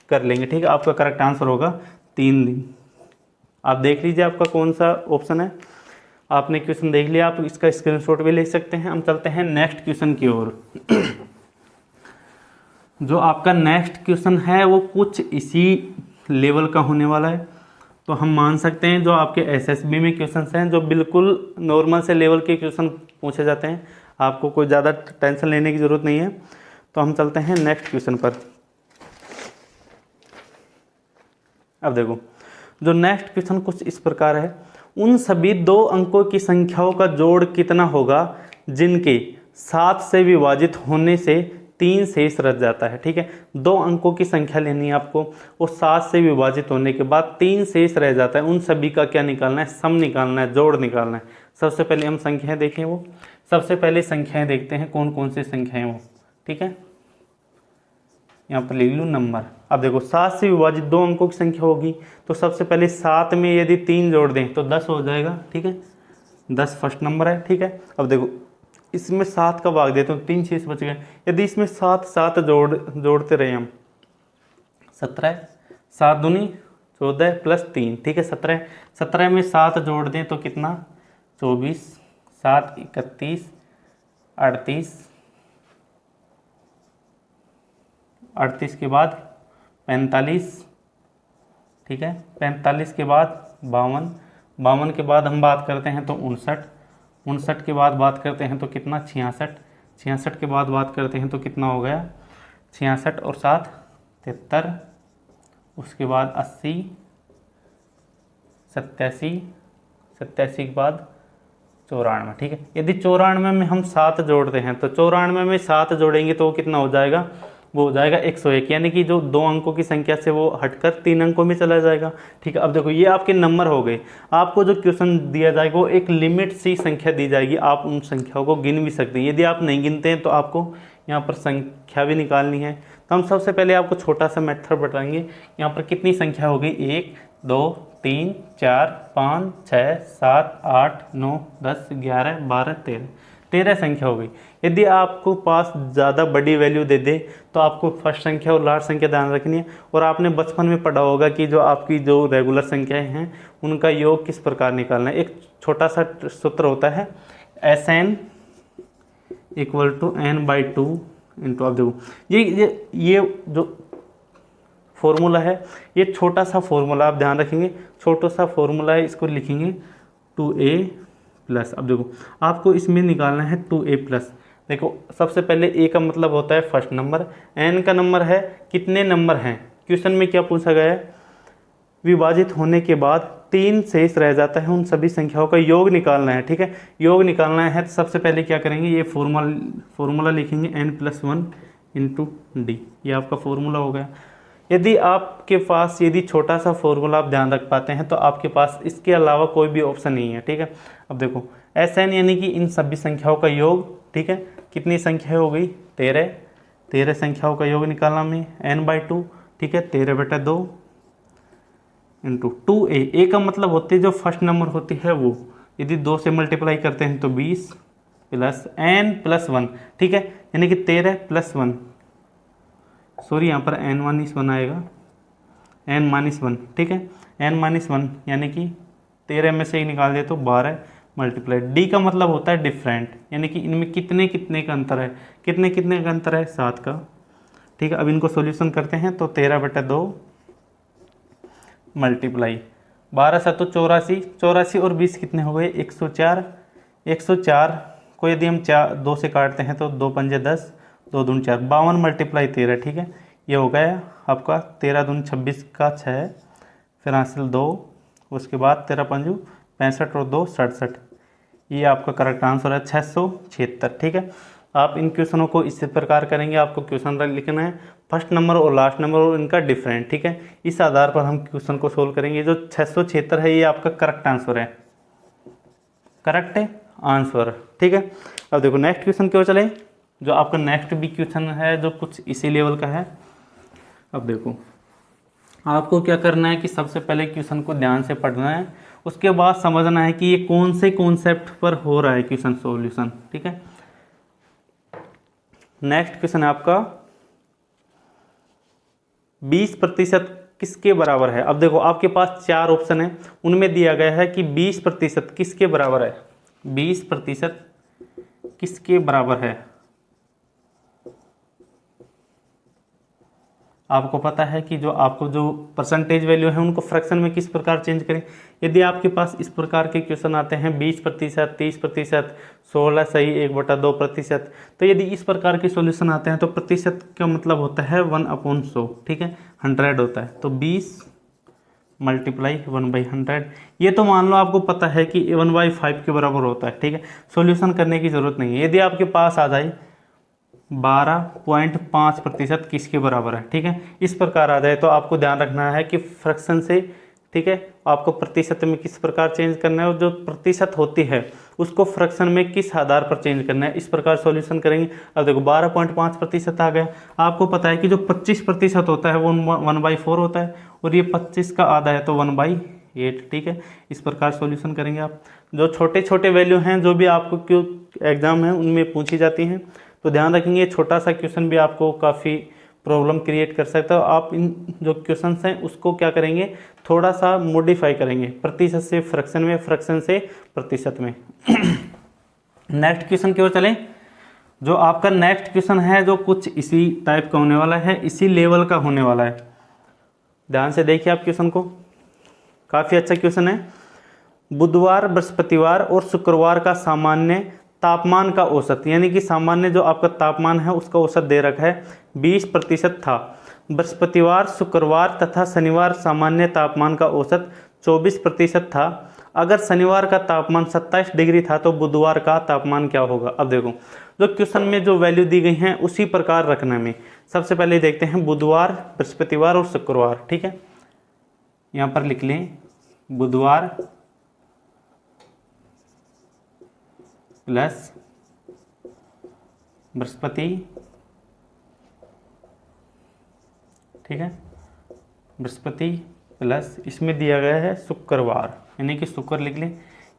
कर लेंगे, ठीक है। आपका करेक्ट आंसर होगा 3 दिन। आप देख लीजिए आपका कौन सा ऑप्शन है। आपने क्वेश्चन देख लिया, आप इसका स्क्रीनशॉट भी ले सकते हैं। हम चलते हैं नेक्स्ट क्वेश्चन की ओर। जो आपका नेक्स्ट क्वेश्चन है वो कुछ इसी लेवल का होने वाला है। तो हम मान सकते हैं जो आपके एसएसबी में क्वेश्चंस हैं जो बिल्कुल नॉर्मल से लेवल के क्वेश्चन पूछे जाते हैं, आपको कोई ज़्यादा टेंशन लेने की ज़रूरत नहीं है। तो हम चलते हैं नेक्स्ट क्वेश्चन पर। अब देखो जो नेक्स्ट क्वेश्चन कुछ इस प्रकार है, उन सभी 2 अंकों की संख्याओं का जोड़ कितना होगा जिनके 7 से विभाजित होने से 3 शेष रह जाता है, ठीक है। 2 अंकों की संख्या लेनी है आपको, वो 7 से विभाजित होने के बाद 3 शेष रह जाता है, उन सभी का क्या निकालना है, सम निकालना है, जोड़ निकालना है। सबसे पहले हम संख्याएं देखें, वो सबसे पहले संख्याएं देखते हैं कौन कौन सी संख्याएं वो, ठीक है। यहाँ पर लिख लूँ नंबर। अब देखो 7 से विभाजित 2 अंकों की संख्या होगी तो सबसे पहले 7 में यदि 3 जोड़ दें तो 10 हो जाएगा, ठीक है, 10 फर्स्ट नंबर है, ठीक है। अब देखो इसमें 7 का भाग देते हैं तो 3 शेष बच गए। यदि इसमें 7 जोड़ते रहे हम, 17, 7 दूनी 14 प्लस 3, ठीक है, 17 में 7 जोड़ दें तो कितना, 24, 7 31, 38 के बाद 45, ठीक है, 45 के बाद 52 के बाद हम बात करते हैं तो 59 के बाद बात करते हैं तो कितना, 66 के बाद बात करते हैं तो कितना हो गया, 66 और 7 73, उसके बाद 80, 87 के बाद 94, ठीक है। यदि 94 में हम 7 जोड़ते हैं तो 94 में 7 जोड़ेंगे तो वो कितना हो जाएगा, वो हो जाएगा 101, यानी कि जो 2 अंकों की संख्या से वो हटकर 3 अंकों में चला जाएगा, ठीक है। अब देखो ये आपके नंबर हो गए। आपको जो क्वेश्चन दिया जाएगा वो एक लिमिट सी संख्या दी जाएगी, आप उन संख्याओं को गिन भी सकते हैं। यदि आप नहीं गिनते हैं तो आपको यहाँ पर संख्या भी निकालनी है। तो हम सबसे पहले आपको छोटा सा मेथड बताएंगे। यहाँ पर कितनी संख्या हो गई, 1 2 3 4 5 6 7 8 9 10 11 12 13 संख्या हो गई। यदि आपको पास ज़्यादा बड़ी वैल्यू दे दे तो आपको फर्स्ट संख्या और लास्ट संख्या ध्यान रखनी है। और आपने बचपन में पढ़ा होगा कि जो आपकी जो रेगुलर संख्याएं हैं उनका योग किस प्रकार निकालना है। एक छोटा सा सूत्र होता है, SN = n/2 इंटू, अब देखो ये जो फॉर्मूला है ये छोटा सा फॉर्मूला, आप ध्यान रखेंगे छोटा सा फॉर्मूला है, इसको लिखेंगे 2a+। अब देखो आपको इसमें निकालना है 2a+। देखो सबसे पहले a का मतलब होता है फर्स्ट नंबर, n का नंबर है कितने नंबर हैं। क्वेश्चन में क्या पूछा गया है, विभाजित होने के बाद 3 शेष रह जाता है, उन सभी संख्याओं का योग निकालना है, ठीक है। योग निकालना है तो सबसे पहले क्या करेंगे, ये फॉर्मूला लिखेंगे n+1 × d, ये आपका फॉर्मूला हो गया। यदि आपके पास यदि छोटा सा फॉर्मूला आप ध्यान रख पाते हैं तो आपके पास इसके अलावा कोई भी ऑप्शन नहीं है, ठीक है। अब देखो SN यानी कि इन सभी संख्याओं का योग, ठीक है। कितनी संख्या हो गई, 13 संख्याओं का योग निकालना में n/2, ठीक है, 13/2 × 2a। का मतलब होते जो फर्स्ट नंबर होती है वो, यदि 2 से मल्टीप्लाई करते हैं तो 20 + n+1, ठीक है, यानी कि 13 + 1 सॉरी यहाँ पर n-1 आएगा, n-1, ठीक है। n-1 यानी कि 13 में से ही निकाल दे तो 12 मल्टीप्लाई, डी का मतलब होता है डिफरेंट, यानी कि इनमें कितने कितने का अंतर है, कितने कितने का अंतर है, 7 का, ठीक है। अब इनको सॉल्यूशन करते हैं तो 13/2 मल्टीप्लाई 12 7 तो 84, 84 और 20 कितने हो गए, 104, 104 को यदि हम 2 से काटते हैं तो 2 पंजे 10, 2 दूनी 4, 52 मल्टीप्लाई 13, ठीक है। ये हो गया आपका 13 दूनी 26 का 6, फिर हासिल 2, उसके बाद 13 पंजू 65 और 2 67, ये आपका करेक्ट आंसर है 676, ठीक है। आप इन क्वेश्चनों को इसी प्रकार करेंगे, आपको क्वेश्चन लिखना है फर्स्ट नंबर और लास्ट नंबर और इनका डिफरेंट, ठीक है। इस आधार पर हम क्वेश्चन को सोल्व करेंगे। जो 676 है ये आपका करेक्ट आंसर है, करेक्ट है आंसर, ठीक है। अब देखो नेक्स्ट क्वेश्चन क्यों चले, जो आपका नेक्स्ट भी क्वेश्चन है जो कुछ इसी लेवल का है। अब देखो आपको क्या करना है कि सबसे पहले क्वेश्चन को ध्यान से पढ़ना है, उसके बाद समझना है कि ये कौन से कॉन्सेप्ट पर हो रहा है क्वेश्चन सॉल्यूशन, ठीक है। नेक्स्ट क्वेश्चन है आपका 20% किसके बराबर है। अब देखो आपके पास 4 ऑप्शन है, उनमें दिया गया है कि 20% किसके बराबर है, 20% किसके बराबर है। आपको पता है कि जो आपको जो परसेंटेज वैल्यू है उनको फ्रैक्शन में किस प्रकार चेंज करें। यदि आपके पास इस प्रकार के क्वेश्चन आते हैं 20%, 30%, 16 सही 1/2%, तो यदि इस प्रकार के सॉल्यूशन आते हैं तो प्रतिशत का मतलब होता है 1/100, ठीक है, 100 होता है। तो 20 मल्टीप्लाई 1/100, ये तो मान लो आपको पता है कि 1/5 के बराबर होता है, ठीक है। सॉल्यूशन करने की जरूरत नहीं है। यदि आपके पास आ जाए 12.5% किसके बराबर है, ठीक है, इस प्रकार आ जाए तो आपको ध्यान रखना है कि फ्रैक्शन से, ठीक है, आपको प्रतिशत में किस प्रकार चेंज करना है और जो प्रतिशत होती है उसको फ्रैक्शन में किस आधार पर चेंज करना है, इस प्रकार सॉल्यूशन करेंगे। अब देखो 12.5% आ गया। आपको पता है कि जो 25% होता है वो 1/4 होता है और ये 25 का आधा है तो 1/8, ठीक है। इस प्रकार सॉल्यूशन करेंगे आप। जो छोटे छोटे वैल्यू हैं जो भी आपको क्यों एग्जाम है उनमें पूछी जाती हैं, तो ध्यान रखेंगे छोटा सा क्वेश्चन भी आपको काफ़ी प्रॉब्लम क्रिएट कर सकता है। आप इन जो क्वेश्चंस हैं उसको क्या करेंगे, थोड़ा सा मॉडिफाई करेंगे, प्रतिशत से फ्रैक्शन में, फ्रैक्शन से प्रतिशत में। नेक्स्ट क्वेश्चन की ओर चलें। जो आपका नेक्स्ट क्वेश्चन है जो कुछ इसी टाइप का होने वाला है, इसी लेवल का होने वाला है। ध्यान से देखिए आप क्वेश्चन को, काफ़ी अच्छा क्वेश्चन है। बुधवार, बृहस्पतिवार और शुक्रवार का सामान्य तापमान का औसत, यानी कि सामान्य जो आपका तापमान है उसका औसत दे रखा है 20% था। बृहस्पतिवार, शुक्रवार तथा शनिवार सामान्य तापमान का औसत 24% था। अगर शनिवार का तापमान 27 डिग्री था तो बुधवार का तापमान क्या होगा। अब देखो जो क्वेश्चन में जो वैल्यू दी गई हैं उसी प्रकार रखने में, सबसे पहले देखते हैं बुधवार, बृहस्पतिवार और शुक्रवार, ठीक है। यहाँ पर लिख लें बुधवार प्लस बृहस्पति, ठीक है, बृहस्पति प्लस इसमें दिया गया है शुक्रवार, यानी कि शुक्र लिख लें।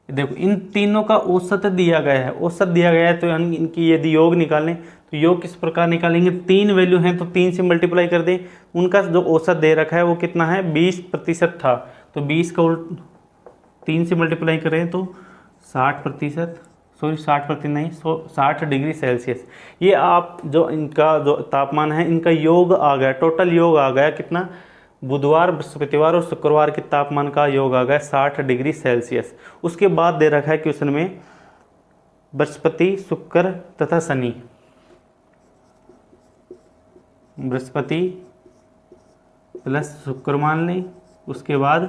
देखो इन तीनों का औसत दिया गया है, औसत दिया गया है तो यानी इनकी यदि योग निकालें तो योग किस प्रकार निकालेंगे, 3 वैल्यू हैं तो 3 से मल्टीप्लाई कर दें। उनका जो औसत दे रखा है वो कितना है, 20% था, तो 20 का 3 से मल्टीप्लाई करें तो 60%, सॉरी 60% नहीं, 60 डिग्री सेल्सियस। ये आप जो इनका जो तापमान है इनका योग आ गया, टोटल योग आ गया कितना, बुधवार, बृहस्पतिवार और शुक्रवार के तापमान का योग आ गया 60 डिग्री सेल्सियस। उसके बाद दे रखा है क्वेश्चन में बृहस्पति, शुक्र तथा शनि, बृहस्पति प्लस शुक्र मान लें, उसके बाद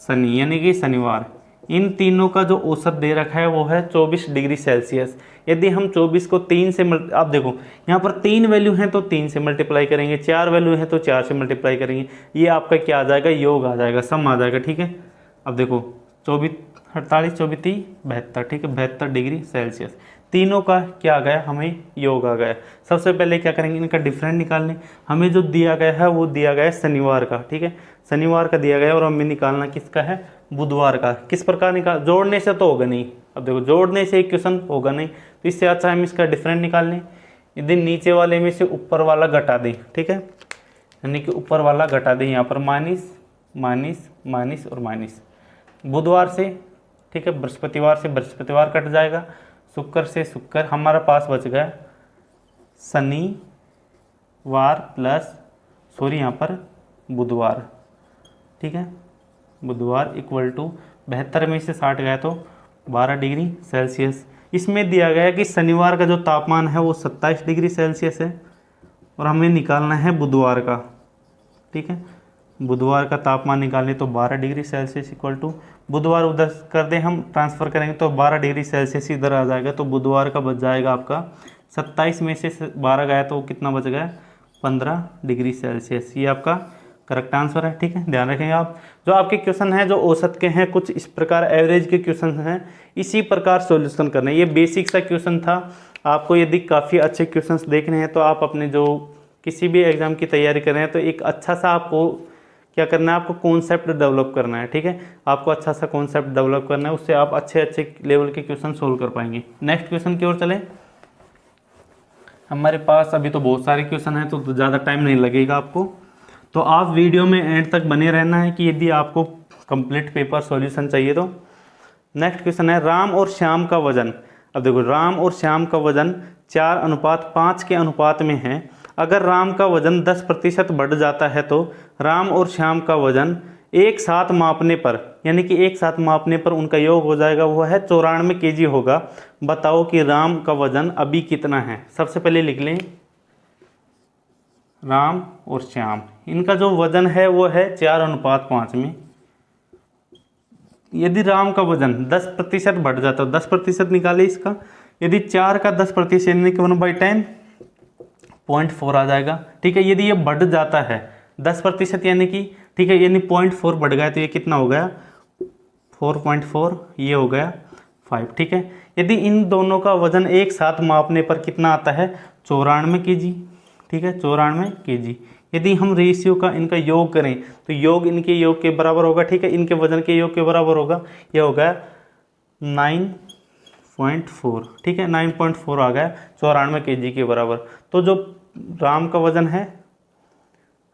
शनि यानी कि शनिवार, इन तीनों का जो औसत दे रखा है वो है 24 डिग्री सेल्सियस। यदि हम 24 को 3 से आप देखो यहाँ पर 3 वैल्यू हैं तो 3 से मल्टीप्लाई करेंगे, 4 वैल्यू हैं तो 4 से मल्टीप्लाई करेंगे, ये आपका क्या आ जाएगा, योग आ जाएगा, सम आ जाएगा, ठीक है। अब देखो 24, 48, 24, 72, ठीक है, 72 डिग्री सेल्सियस। तीनों का क्या आ गया, हमें योग आ गया। सबसे पहले क्या करेंगे, इनका डिफरेंट निकालने। हमें जो दिया गया है वो दिया गया है शनिवार का, ठीक है, शनिवार का दिया गया और हमें निकालना किसका है, बुधवार का। किस प्रकार निकाल, जोड़ने से तो होगा नहीं। अब देखो जोड़ने से क्वेश्चन होगा नहीं, तो इससे अच्छा हम इसका डिफरेंट निकाल लें। यदि नीचे वाले में से ऊपर वाला घटा दें, ठीक है, यानी कि ऊपर वाला घटा दें, यहाँ पर माइनस माइनस माइनस और माइनस, बुधवार से, ठीक है, बृहस्पतिवार से बृहस्पतिवार कट जाएगा, शुक्र से शुक्र, हमारा पास बच गया शनिवार प्लस यहाँ पर बुधवार, ठीक है, बुधवार इक्वल टू 72 में से 60 गया तो 12 डिग्री सेल्सियस। इसमें दिया गया है कि शनिवार का जो तापमान है वो 27 डिग्री सेल्सियस है और हमें निकालना है बुधवार का, ठीक है, बुधवार का तापमान निकालें तो 12 डिग्री सेल्सियस इक्वल टू, बुधवार उधर कर दें हम ट्रांसफ़र करेंगे तो 12 डिग्री सेल्सियस इधर आ जाएगा, तो बुधवार का बच जाएगा आपका 27 में से 12 गया तो कितना बच गया 15 डिग्री सेल्सियस। ये आपका करेक्ट आंसर है, ठीक है, ध्यान रखेंगे आप। जो आपके क्वेश्चन हैं जो औसत के हैं, कुछ इस प्रकार एवरेज के क्वेश्चन हैं, इसी प्रकार सॉल्यूशन करना है। ये बेसिक सा क्वेश्चन था। आपको यदि काफ़ी अच्छे क्वेश्चंस देखने हैं तो आप अपने जो किसी भी एग्जाम की तैयारी कर रहे हैं तो एक अच्छा सा आपको क्या करना है, आपको कॉन्सेप्ट डेवलप करना है, ठीक है, आपको अच्छा सा कॉन्सेप्ट डेवलप करना है, उससे आप अच्छे अच्छे लेवल के क्वेश्चन सोल्व कर पाएंगे। नेक्स्ट क्वेश्चन की ओर चलें। हमारे पास अभी तो बहुत सारे क्वेश्चन हैं तो ज़्यादा टाइम नहीं लगेगा आपको, तो आप वीडियो में एंड तक बने रहना है कि यदि आपको कंप्लीट पेपर सॉल्यूशन चाहिए तो। नेक्स्ट क्वेश्चन है राम और श्याम का वजन। अब देखो राम और श्याम का वजन 4:5 के अनुपात में है। अगर राम का वजन 10% बढ़ जाता है तो राम और श्याम का वजन एक साथ मापने पर, यानी कि एक साथ मापने पर उनका योग हो जाएगा, वो है 94 kg होगा। बताओ कि राम का वजन अभी कितना है। सबसे पहले लिख लें राम और श्याम, इनका जो वजन है वो है 4:5 में। यदि राम का वजन 10% बढ़ जाता है, 10% निकाले इसका, यदि 4 का 10% यानी कि 1/10 0.4 आ जाएगा, ठीक है। यदि ये बढ़ जाता है 10% यानी कि, ठीक है, यानी 0.4 बढ़ गया तो ये कितना हो गया 4.4, ये हो गया 5, ठीक है। यदि इन दोनों का वजन एक साथ मापने पर कितना आता है 94 kg, ठीक है, 94 kg। यदि हम रेशियो का इनका योग करें तो योग इनके योग के बराबर होगा, ठीक है, इनके वजन के योग के बराबर होगा, ये होगा 9.4, ठीक है, 9.4 आ गया 94 kg के बराबर। तो जो राम का वजन है,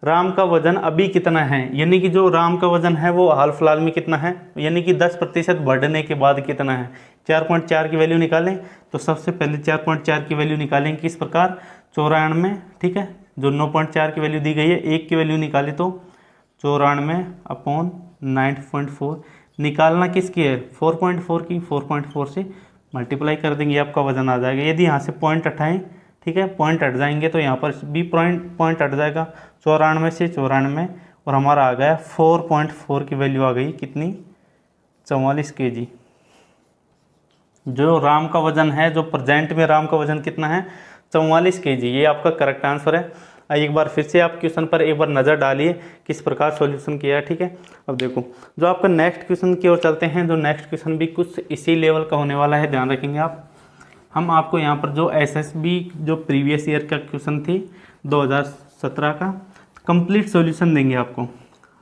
राम का वजन अभी कितना है, यानी कि जो राम का वजन है वो हाल फिलहाल में कितना है, यानी कि 10% बढ़ने के बाद कितना है। 4.4 की वैल्यू निकालें तो सबसे पहले 4.4 की वैल्यू निकालें किस प्रकार 94, ठीक है, जो 9.4 की वैल्यू दी गई है, 1 की वैल्यू निकाली तो 94/9.4 निकालना किसकी है 4.4 की, 4.4 से मल्टीप्लाई कर देंगे, आपका वजन आ जाएगा। यदि यहाँ से पॉइंट हटाएं, ठीक है, पॉइंट हट जाएंगे तो यहाँ पर भी पॉइंट हट जाएगा, 94 से 94, और हमारा आ गया 4.4 की वैल्यू आ गई कितनी 44 kg। जो राम का वजन है, जो प्रेजेंट में राम का वजन कितना है 44 kg, ये आपका करेक्ट आंसर है। एक बार फिर से आप क्वेश्चन पर एक बार नज़र डालिए किस प्रकार सॉल्यूशन किया है, ठीक है। अब देखो जो आपका नेक्स्ट क्वेश्चन की ओर चलते हैं, जो नेक्स्ट क्वेश्चन भी कुछ इसी लेवल का होने वाला है, ध्यान रखेंगे आप। हम आपको यहाँ पर जो एसएसबी जो प्रीवियस ईयर का क्वेश्चन थी 2017 का कंप्लीट सॉल्यूशन देंगे आपको।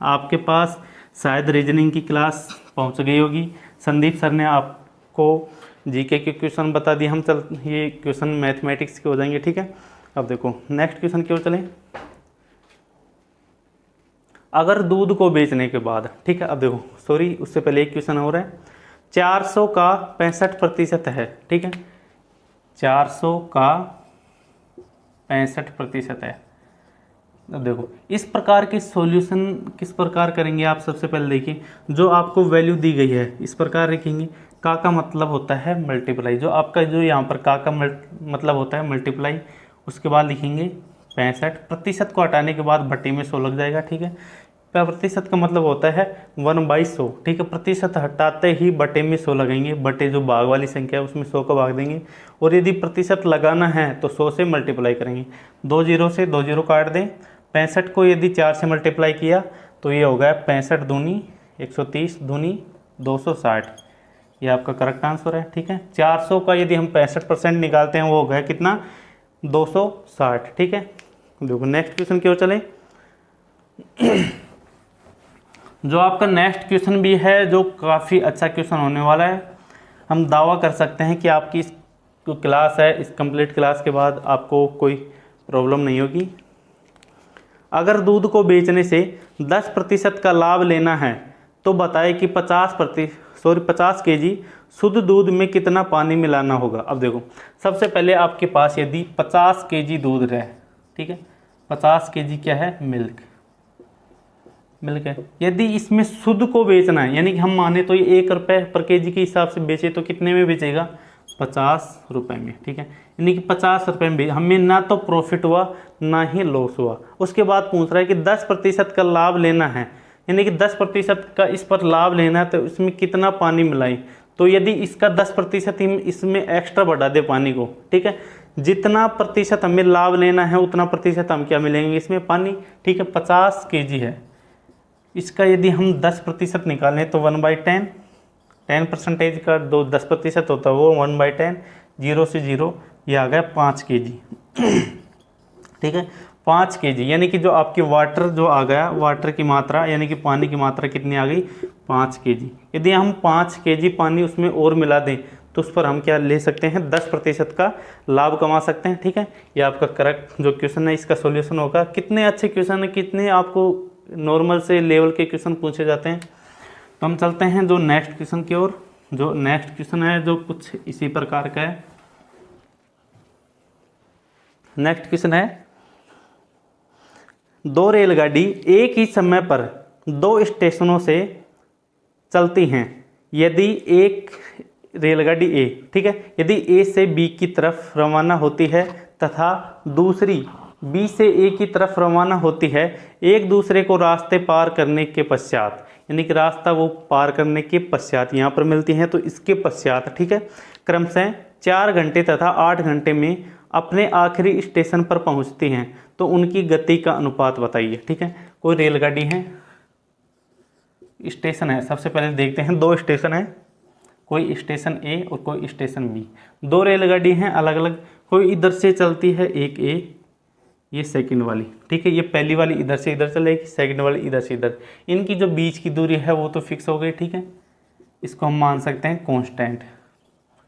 आपके पास शायद रीजनिंग की क्लास पहुँच गई होगी, संदीप सर ने आपको जीके के क्वेश्चन बता दिए, हम ये क्वेश्चन मैथमेटिक्स के हो जाएंगे, ठीक है। अब देखो नेक्स्ट क्वेश्चन की ओर चलें। अगर दूध को बेचने के बाद, ठीक है, अब देखो सॉरी उससे पहले एक क्वेश्चन हो रहा है, 400 का 65% है, ठीक है, 400 का 65% है। अब देखो इस प्रकार की सॉल्यूशन किस प्रकार करेंगे आप। सबसे पहले देखिए जो आपको वैल्यू दी गई है इस प्रकार रखेंगे, का मतलब होता है मल्टीप्लाई, जो आपका जो यहाँ पर का मतलब होता है मल्टीप्लाई, उसके बाद लिखेंगे 65, प्रतिशत को हटाने के बाद भट्टी में 100 लग जाएगा, ठीक है। प्रतिशत का मतलब होता है 1/100, ठीक है, प्रतिशत हटाते ही बटे में 100 लगेंगे, बटे जो भाग वाली संख्या है उसमें 100 का भाग देंगे, और यदि प्रतिशत लगाना है तो 100 से मल्टीप्लाई करेंगे, 2 0 से 2 0 काट दें। 65 को यदि 4 से मल्टीप्लाई किया तो ये हो गया 65 दूनी 130 दूनी 260, ये आपका करेक्ट आंसर है, ठीक है। 400 का यदि हम 65% निकालते हैं वो हो गया कितना 260, ठीक है। देखो नेक्स्ट क्वेश्चन की ओर चलें। जो आपका नेक्स्ट क्वेश्चन भी है जो काफ़ी अच्छा क्वेश्चन होने वाला है, हम दावा कर सकते हैं कि आपकी क्लास है, इस कंप्लीट क्लास के बाद आपको कोई प्रॉब्लम नहीं होगी। अगर दूध को बेचने से 10% का लाभ लेना है तो बताए कि 50 केजी शुद्ध दूध में कितना पानी मिलाना होगा। अब देखो, सबसे पहले आपके पास यदि 50 केजी दूध है, ठीक है, 50 केजी क्या है, मिल्क है। यदि इसमें शुद्ध को बेचना है, यानी कि हम माने तो ये 1 रुपये पर केजी के हिसाब से बेचे तो कितने में बेचेगा, 50 रुपये में, ठीक है। यानी कि 50 रुपये में हमें ना तो प्रॉफिट हुआ ना ही लॉस हुआ। उसके बाद पूछ रहा है कि 10% का लाभ लेना है, यानी कि 10% का इस पर लाभ लेना है तो इसमें कितना पानी मिलाई। तो यदि इसका 10% हम इसमें एक्स्ट्रा बढ़ा दे पानी को, ठीक है, जितना प्रतिशत हमें लाभ लेना है उतना प्रतिशत हम क्या मिलेंगे इसमें, पानी, ठीक है। 50 केजी है, इसका यदि हम 10% निकालें तो 1/10, 10% का 10% होता है वो 1/10, 0 से 0, ये आ गया 5 केजी, ठीक है। 5 केजी यानी कि जो आपकी वाटर जो आ गया, वाटर की मात्रा यानी कि पानी की मात्रा कितनी आ गई, 5 केजी। यदि हम 5 केजी पानी उसमें और मिला दें तो उस पर हम क्या ले सकते हैं, 10% का लाभ कमा सकते हैं, ठीक है। ये आपका करेक्ट जो क्वेश्चन है इसका सॉल्यूशन होगा। कितने अच्छे क्वेश्चन है, कितने आपको नॉर्मल से लेवल के क्वेश्चन पूछे जाते हैं। तो हम चलते हैं जो नेक्स्ट क्वेश्चन की ओर। जो नेक्स्ट क्वेश्चन है जो कुछ इसी प्रकार का है। नेक्स्ट क्वेश्चन है, 2 रेलगाड़ी एक ही समय पर 2 स्टेशनों से चलती हैं। यदि एक रेलगाड़ी ए, ठीक है, यदि ए से बी की तरफ रवाना होती है तथा दूसरी बी से ए की तरफ रवाना होती है, एक दूसरे को रास्ते पार करने के पश्चात, यानी कि रास्ता वो पार करने के पश्चात यहाँ पर मिलती हैं, तो इसके पश्चात, ठीक है, क्रमशः 4 घंटे तथा 8 घंटे में अपने आखिरी स्टेशन पर पहुँचती हैं, तो उनकी गति का अनुपात बताइए, ठीक है। कोई रेलगाड़ी है, स्टेशन है, सबसे पहले देखते हैं 2 स्टेशन है, कोई स्टेशन ए और कोई स्टेशन बी। 2 रेलगाड़ी हैं अलग अलग, कोई इधर से चलती है, एक ए, ये सेकंड वाली, ठीक है, ये पहली वाली इधर से इधर चलेगी, सेकंड वाली इधर से इधर। इनकी जो बीच की दूरी है वो तो फिक्स हो गई, ठीक है, इसको हम मान सकते हैं कांस्टेंट,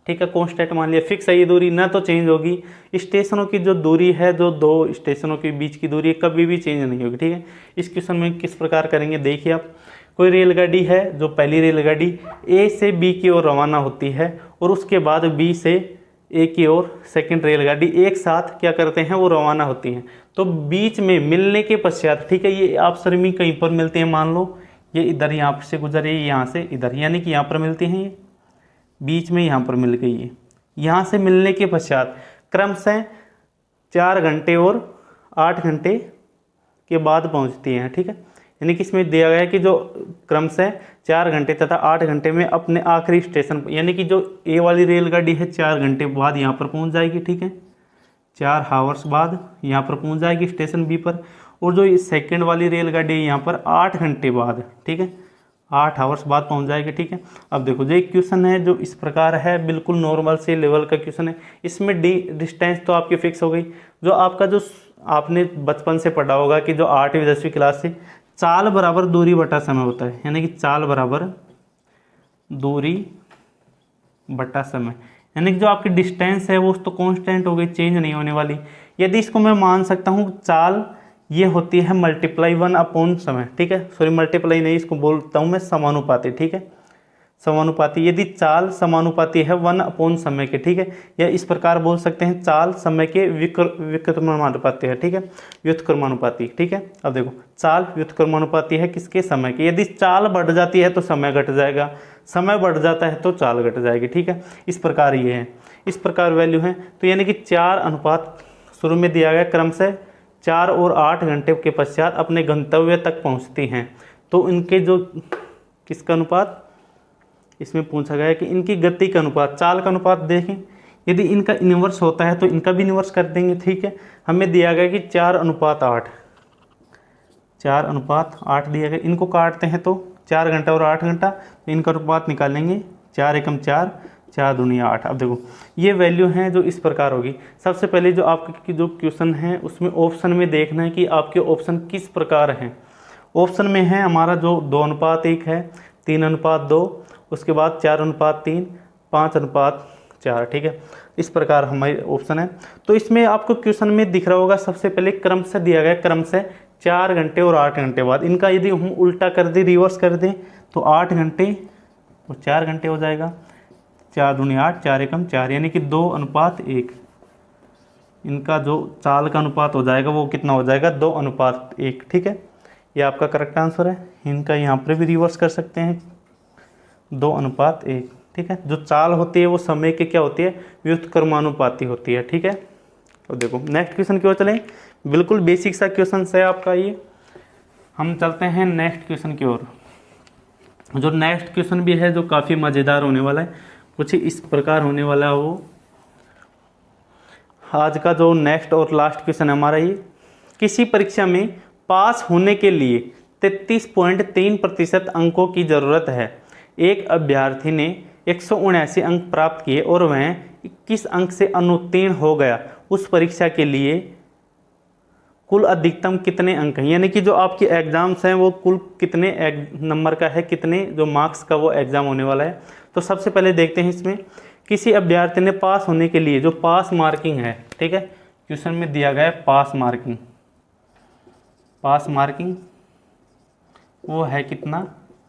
ठीक है, कांस्टेंट मान लिया, फिक्स है ये दूरी, ना तो चेंज होगी। स्टेशनों की जो दूरी है, जो 2 स्टेशनों के बीच की दूरी कभी भी चेंज नहीं होगी, ठीक है। इस क्वेश्चन में किस प्रकार करेंगे देखिए आप। कोई रेलगाड़ी है, जो पहली रेलगाड़ी ए से बी की ओर रवाना होती है और उसके बाद बी से ए की ओर सेकंड रेलगाड़ी एक साथ क्या करते हैं, वो रवाना होती हैं। तो बीच में मिलने के पश्चात, ठीक है, ये आप सरमी कहीं पर मिलते हैं, मान लो ये इधर यहाँ से गुजरे, यहाँ से इधर, यानी कि यहाँ पर मिलती हैं, ये बीच में यहाँ पर मिल गई है। यहाँ से मिलने के पश्चात क्रमशः 4 घंटे और 8 घंटे के बाद पहुँचती हैं, ठीक है। यानी कि इसमें दिया गया है कि जो क्रमशः 4 घंटे तथा 8 घंटे में अपने आखिरी स्टेशन, यानी कि जो ए वाली रेलगाड़ी है 4 घंटे बाद यहाँ पर पहुँच जाएगी, ठीक है, 4 हावर्स बाद यहाँ पर पहुँच जाएगी स्टेशन बी पर। और जो सेकंड वाली रेलगाड़ी है यहाँ पर 8 घंटे बाद, ठीक है, 8 हावर्स बाद पहुँच जाएगी, ठीक है। अब देखो जो एक क्वेश्चन है जो इस प्रकार है, बिल्कुल नॉर्मल से लेवल का क्वेश्चन है। इसमें डिस्टेंस तो आपकी फिक्स हो गई। जो आपका जो आपने बचपन से पढ़ा होगा कि जो 8वीं 10वीं क्लास से चाल बराबर दूरी बटा समय होता है, यानी कि चाल बराबर दूरी बटा समय, यानी कि जो आपकी डिस्टेंस है वो तो कांस्टेंट हो गई, चेंज नहीं होने वाली। यदि इसको मैं मान सकता हूँ चाल ये होती है मल्टीप्लाई 1 समय, ठीक है, सॉरी मल्टीप्लाई नहीं, इसको बोलता हूँ मैं समानुपाती, ठीक है, समानुपाती। यदि चाल समानुपाती है 1 समय के, ठीक है, या इस प्रकार बोल सकते हैं चाल समय के व्युत्क्रमानुपाती है, ठीक है, व्युत्क्रमानुपाती, ठीक है। अब देखो चाल व्युत्क्रमानुपाती है किसके, समय के। यदि चाल बढ़ जाती है तो समय घट जाएगा, समय बढ़ जाता है तो चाल घट जाएगी, ठीक है। इस प्रकार ये है, इस प्रकार वैल्यू है। तो यानी कि 4 अनुपात शुरू में दिया गया, क्रमशः 4 और 8 घंटे के पश्चात अपने गंतव्य तक पहुँचती हैं। तो इनके जो किसका अनुपात इसमें पूछा गया है कि इनकी गति का अनुपात, चाल का अनुपात देखें, यदि इनका इन्वर्स होता है तो इनका भी इन्वर्स कर देंगे, ठीक है। हमें दिया गया कि 4:8, 4:8 दिया गया। इनको काटते हैं तो 4 घंटा और 8 घंटा, तो इनका अनुपात निकालेंगे, 4 एकम 4, 4 दूनी 8। अब देखो ये वैल्यू हैं जो इस प्रकार होगी। सबसे पहले जो आपकी जो क्वेश्चन है उसमें ऑप्शन में देखना है कि आपके ऑप्शन किस प्रकार हैं। ऑप्शन में है हमारा जो 2:1 है, 3:2, उसके बाद 4:3, 5:4, ठीक है। इस प्रकार हमारे ऑप्शन है। तो इसमें आपको क्वेश्चन में दिख रहा होगा सबसे पहले क्रम से दिया गया, क्रम से 4 घंटे और 8 घंटे बाद। इनका यदि हम उल्टा कर दें, रिवर्स कर दें, तो 8 घंटे और 4 घंटे हो जाएगा। 4 दूनी 8, 4 एकम 4, यानी कि 2:1। इनका जो चाल का अनुपात हो जाएगा वो कितना हो जाएगा, 2:1। ठीक है, ये आपका करेक्ट आंसर है। इनका यहाँ पर भी रिवर्स कर सकते हैं, 2:1। ठीक है, जो चाल होती है वो समय के क्या होती है, व्युत्क्रमानुपाती होती है। ठीक है, तो देखो नेक्स्ट क्वेश्चन की ओर चलें। बिल्कुल बेसिक सा क्वेश्चन है आपका ये। हम चलते हैं नेक्स्ट क्वेश्चन की ओर। जो नेक्स्ट क्वेश्चन भी है जो काफ़ी मज़ेदार होने वाला है, कुछ इस प्रकार होने वाला है वो। आज का जो नेक्स्ट और लास्ट क्वेश्चन है हमारा ये, किसी परीक्षा में पास होने के लिए 33.3% अंकों की ज़रूरत है। एक अभ्यर्थी ने 179 अंक प्राप्त किए और वह 21 अंक से अनुत्तीर्ण हो गया। उस परीक्षा के लिए कुल अधिकतम कितने अंक हैं, यानी कि जो आपकी एग्जाम्स हैं वो कुल कितने नंबर का है, कितने जो मार्क्स का वो एग्ज़ाम होने वाला है। तो सबसे पहले देखते हैं इसमें, किसी अभ्यर्थी ने पास होने के लिए जो पास मार्किंग है, ठीक है, क्वेश्चन में दिया गया है पास मार्किंग। पास मार्किंग वो है कितना,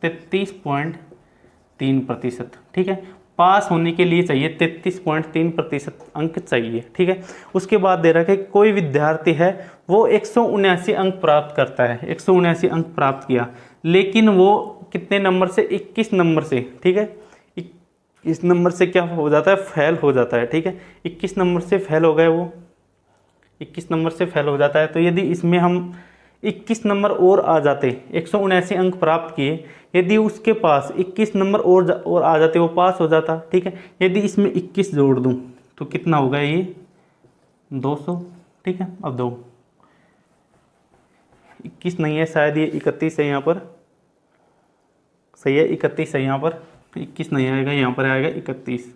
33.3%। ठीक है, पास होने के लिए चाहिए 33.3% अंक चाहिए। ठीक है, उसके बाद दे रखा है कोई विद्यार्थी है वो 179 अंक प्राप्त करता है, 179 अंक प्राप्त किया, लेकिन वो कितने नंबर से, 21 नंबर से। ठीक है, इस नंबर से क्या हो जाता है, फेल हो जाता है। ठीक है, 21 नंबर से फेल हो गए, वो 21 नंबर से फेल हो जाता है। तो यदि इसमें हम 21 नंबर और आ जाते, 179 अंक प्राप्त किए, यदि उसके पास 21 नंबर और आ जाते, वो पास हो जाता। ठीक है, यदि इसमें 21 जोड़ दूं तो कितना होगा ये, 200। ठीक है, अब दो 21 नहीं है शायद, ये 31 है यहाँ पर, सही है, 31 है यहाँ पर, 21 नहीं आएगा, यहाँ पर आएगा 31।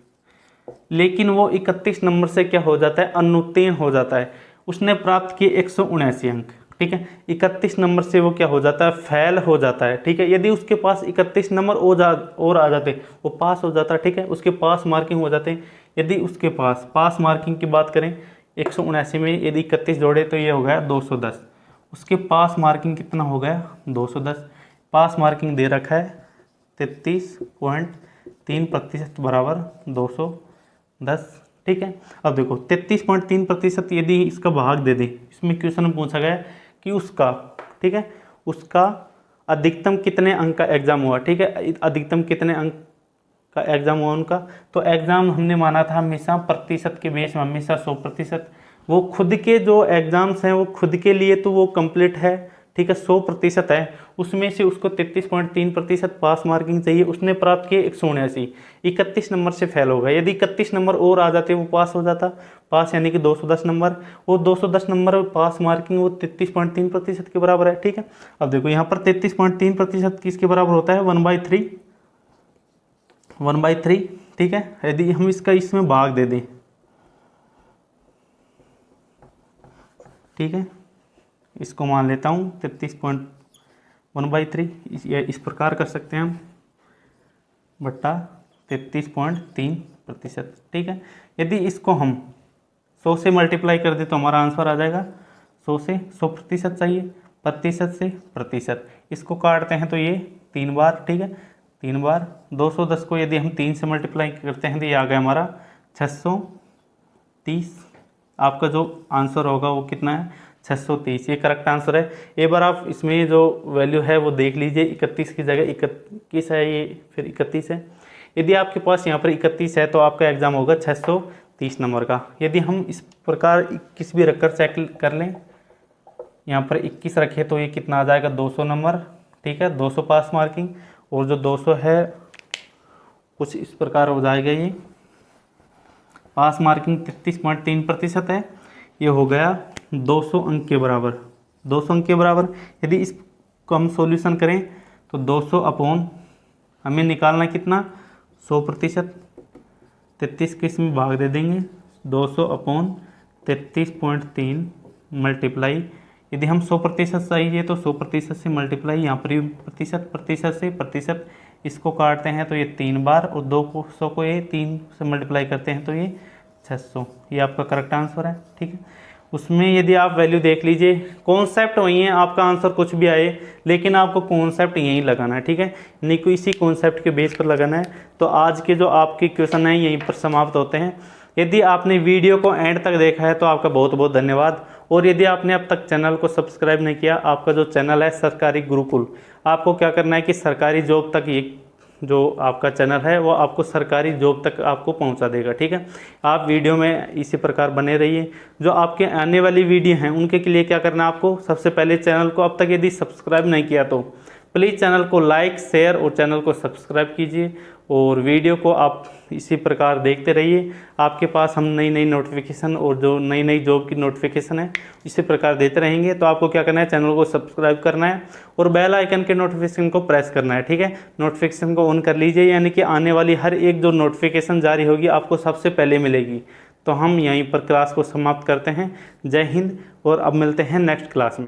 लेकिन वो 31 नंबर से क्या हो जाता है, अनुत्तीर्ण हो जाता है। उसने प्राप्त किए 179 अंक। ठीक है, 31 नंबर से वो क्या हो जाता है, फेल हो जाता है। ठीक है, यदि उसके पास 31 नंबर और आ जाते वो पास हो जाता। ठीक है, उसके पास मार्किंग हो जाते। यदि उसके पास मार्किंग की बात करें, 179 में यदि 31 जोड़े तो ये हो गया 210। उसके पास मार्किंग कितना हो गया, 210। पास मार्किंग दे रखा है 33.3% बराबर 210। ठीक है, अब देखो 33.3% यदि इसका भाग दे दें, इसमें क्वेश्चन में पूछा गया कि उसका, ठीक है, उसका अधिकतम कितने अंक का एग्जाम हुआ। ठीक है, अधिकतम कितने अंक का एग्जाम हुआ उनका, तो एग्जाम हमने माना था हमेशा प्रतिशत के बेस में, हमेशा 100%। वो खुद के जो एग्जाम्स हैं वो खुद के लिए तो वो कंप्लीट है। ठीक है, 100% है, उसमें से उसको 33.3% पास मार्किंग चाहिए। उसने प्राप्त किए 179, 31 नंबर से फेल हो गया। यदि 31 नंबर और आ जाते वो पास हो जाता, पास यानी कि 210 नंबर। वो 210 नंबर पास मार्किंग वो 33.3% के बराबर है। ठीक है, अब देखो यहाँ पर 33.3% किसके बराबर होता है, 1/3, 1/3। ठीक है, यदि हम इसका इसमें भाग दे दें, ठीक है, इसको मान लेता हूँ 33.1/3, इस प्रकार कर सकते हैं हम, बट्टा 33.3%। ठीक है, यदि इसको हम 100 से मल्टीप्लाई कर दे तो हमारा आंसर आ जाएगा 100 से 100% चाहिए, प्रतिशत से प्रतिशत। इसको काटते हैं तो ये 3 बार। ठीक है, 3 बार 210 को यदि हम 3 से मल्टीप्लाई करते हैं तो ये आ गया हमारा 630। आपका जो आंसर होगा वो कितना है, 630। ये करेक्ट आंसर है। एक बार आप इसमें जो वैल्यू है वो देख लीजिए, 31 की जगह 21 है, ये फिर 31 है। यदि आपके पास यहाँ पर 31 है तो आपका एग्जाम होगा 630 नंबर का। यदि हम इस प्रकार 21 भी रखकर चेक कर लें, यहाँ पर 21 रखे तो ये कितना आ जाएगा, 200 नंबर। ठीक है, 200 पास मार्किंग, और जो 200 है कुछ इस प्रकार हो जाएगा, ये पास मार्किंग 33.3% है, ये हो गया 200 अंक के बराबर, 200 अंक के बराबर। यदि इसको हम सॉल्यूशन करें तो 200 अपॉन हमें निकालना कितना, 100%। 33 के इसमें भाग दे देंगे, 200 अपॉन 33.3 मल्टीप्लाई, यदि हम 100% चाहिए तो 100% से मल्टीप्लाई, यहाँ पर प्रतिशत से प्रतिशत, इसको काटते हैं तो ये 3 बार, और 200 को ये 3 से मल्टीप्लाई करते हैं तो ये 600, ये आपका करेक्ट आंसर है। ठीक है, उसमें यदि आप वैल्यू देख लीजिए, कॉन्सेप्ट वही है, आपका आंसर कुछ भी आए लेकिन आपको कॉन्सेप्ट यहीं लगाना है। ठीक है, नहीं कोई इसी कॉन्सेप्ट के बेस पर लगाना है। तो आज के जो आपके क्वेश्चन हैं यहीं पर समाप्त होते हैं। यदि आपने वीडियो को एंड तक देखा है तो आपका बहुत बहुत धन्यवाद। और यदि आपने अब तक चैनल को सब्सक्राइब नहीं किया, आपका जो चैनल है सरकारी गुरुकुल, आपको क्या करना है कि सरकारी जॉब तक ये जो आपका चैनल है वो आपको सरकारी जॉब तक आपको पहुंचा देगा। ठीक है, आप वीडियो में इसी प्रकार बने रहिए। जो आपके आने वाली वीडियो हैं उनके लिए क्या करना है आपको, सबसे पहले चैनल को अब तक यदि सब्सक्राइब नहीं किया तो प्लीज़ चैनल को लाइक शेयर और चैनल को सब्सक्राइब कीजिए और वीडियो को आप इसी प्रकार देखते रहिए। आपके पास हम नई नई नोटिफिकेशन और जो नई नई जॉब की नोटिफिकेशन है इसी प्रकार देते रहेंगे। तो आपको क्या करना है, चैनल को सब्सक्राइब करना है और बेल आइकन के नोटिफिकेशन को प्रेस करना है। ठीक है, नोटिफिकेशन को ऑन कर लीजिए, यानी कि आने वाली हर एक जो नोटिफिकेशन जारी होगी आपको सबसे पहले मिलेगी। तो हम यहीं पर क्लास को समाप्त करते हैं। जय हिंद, और अब मिलते हैं नेक्स्ट क्लास में।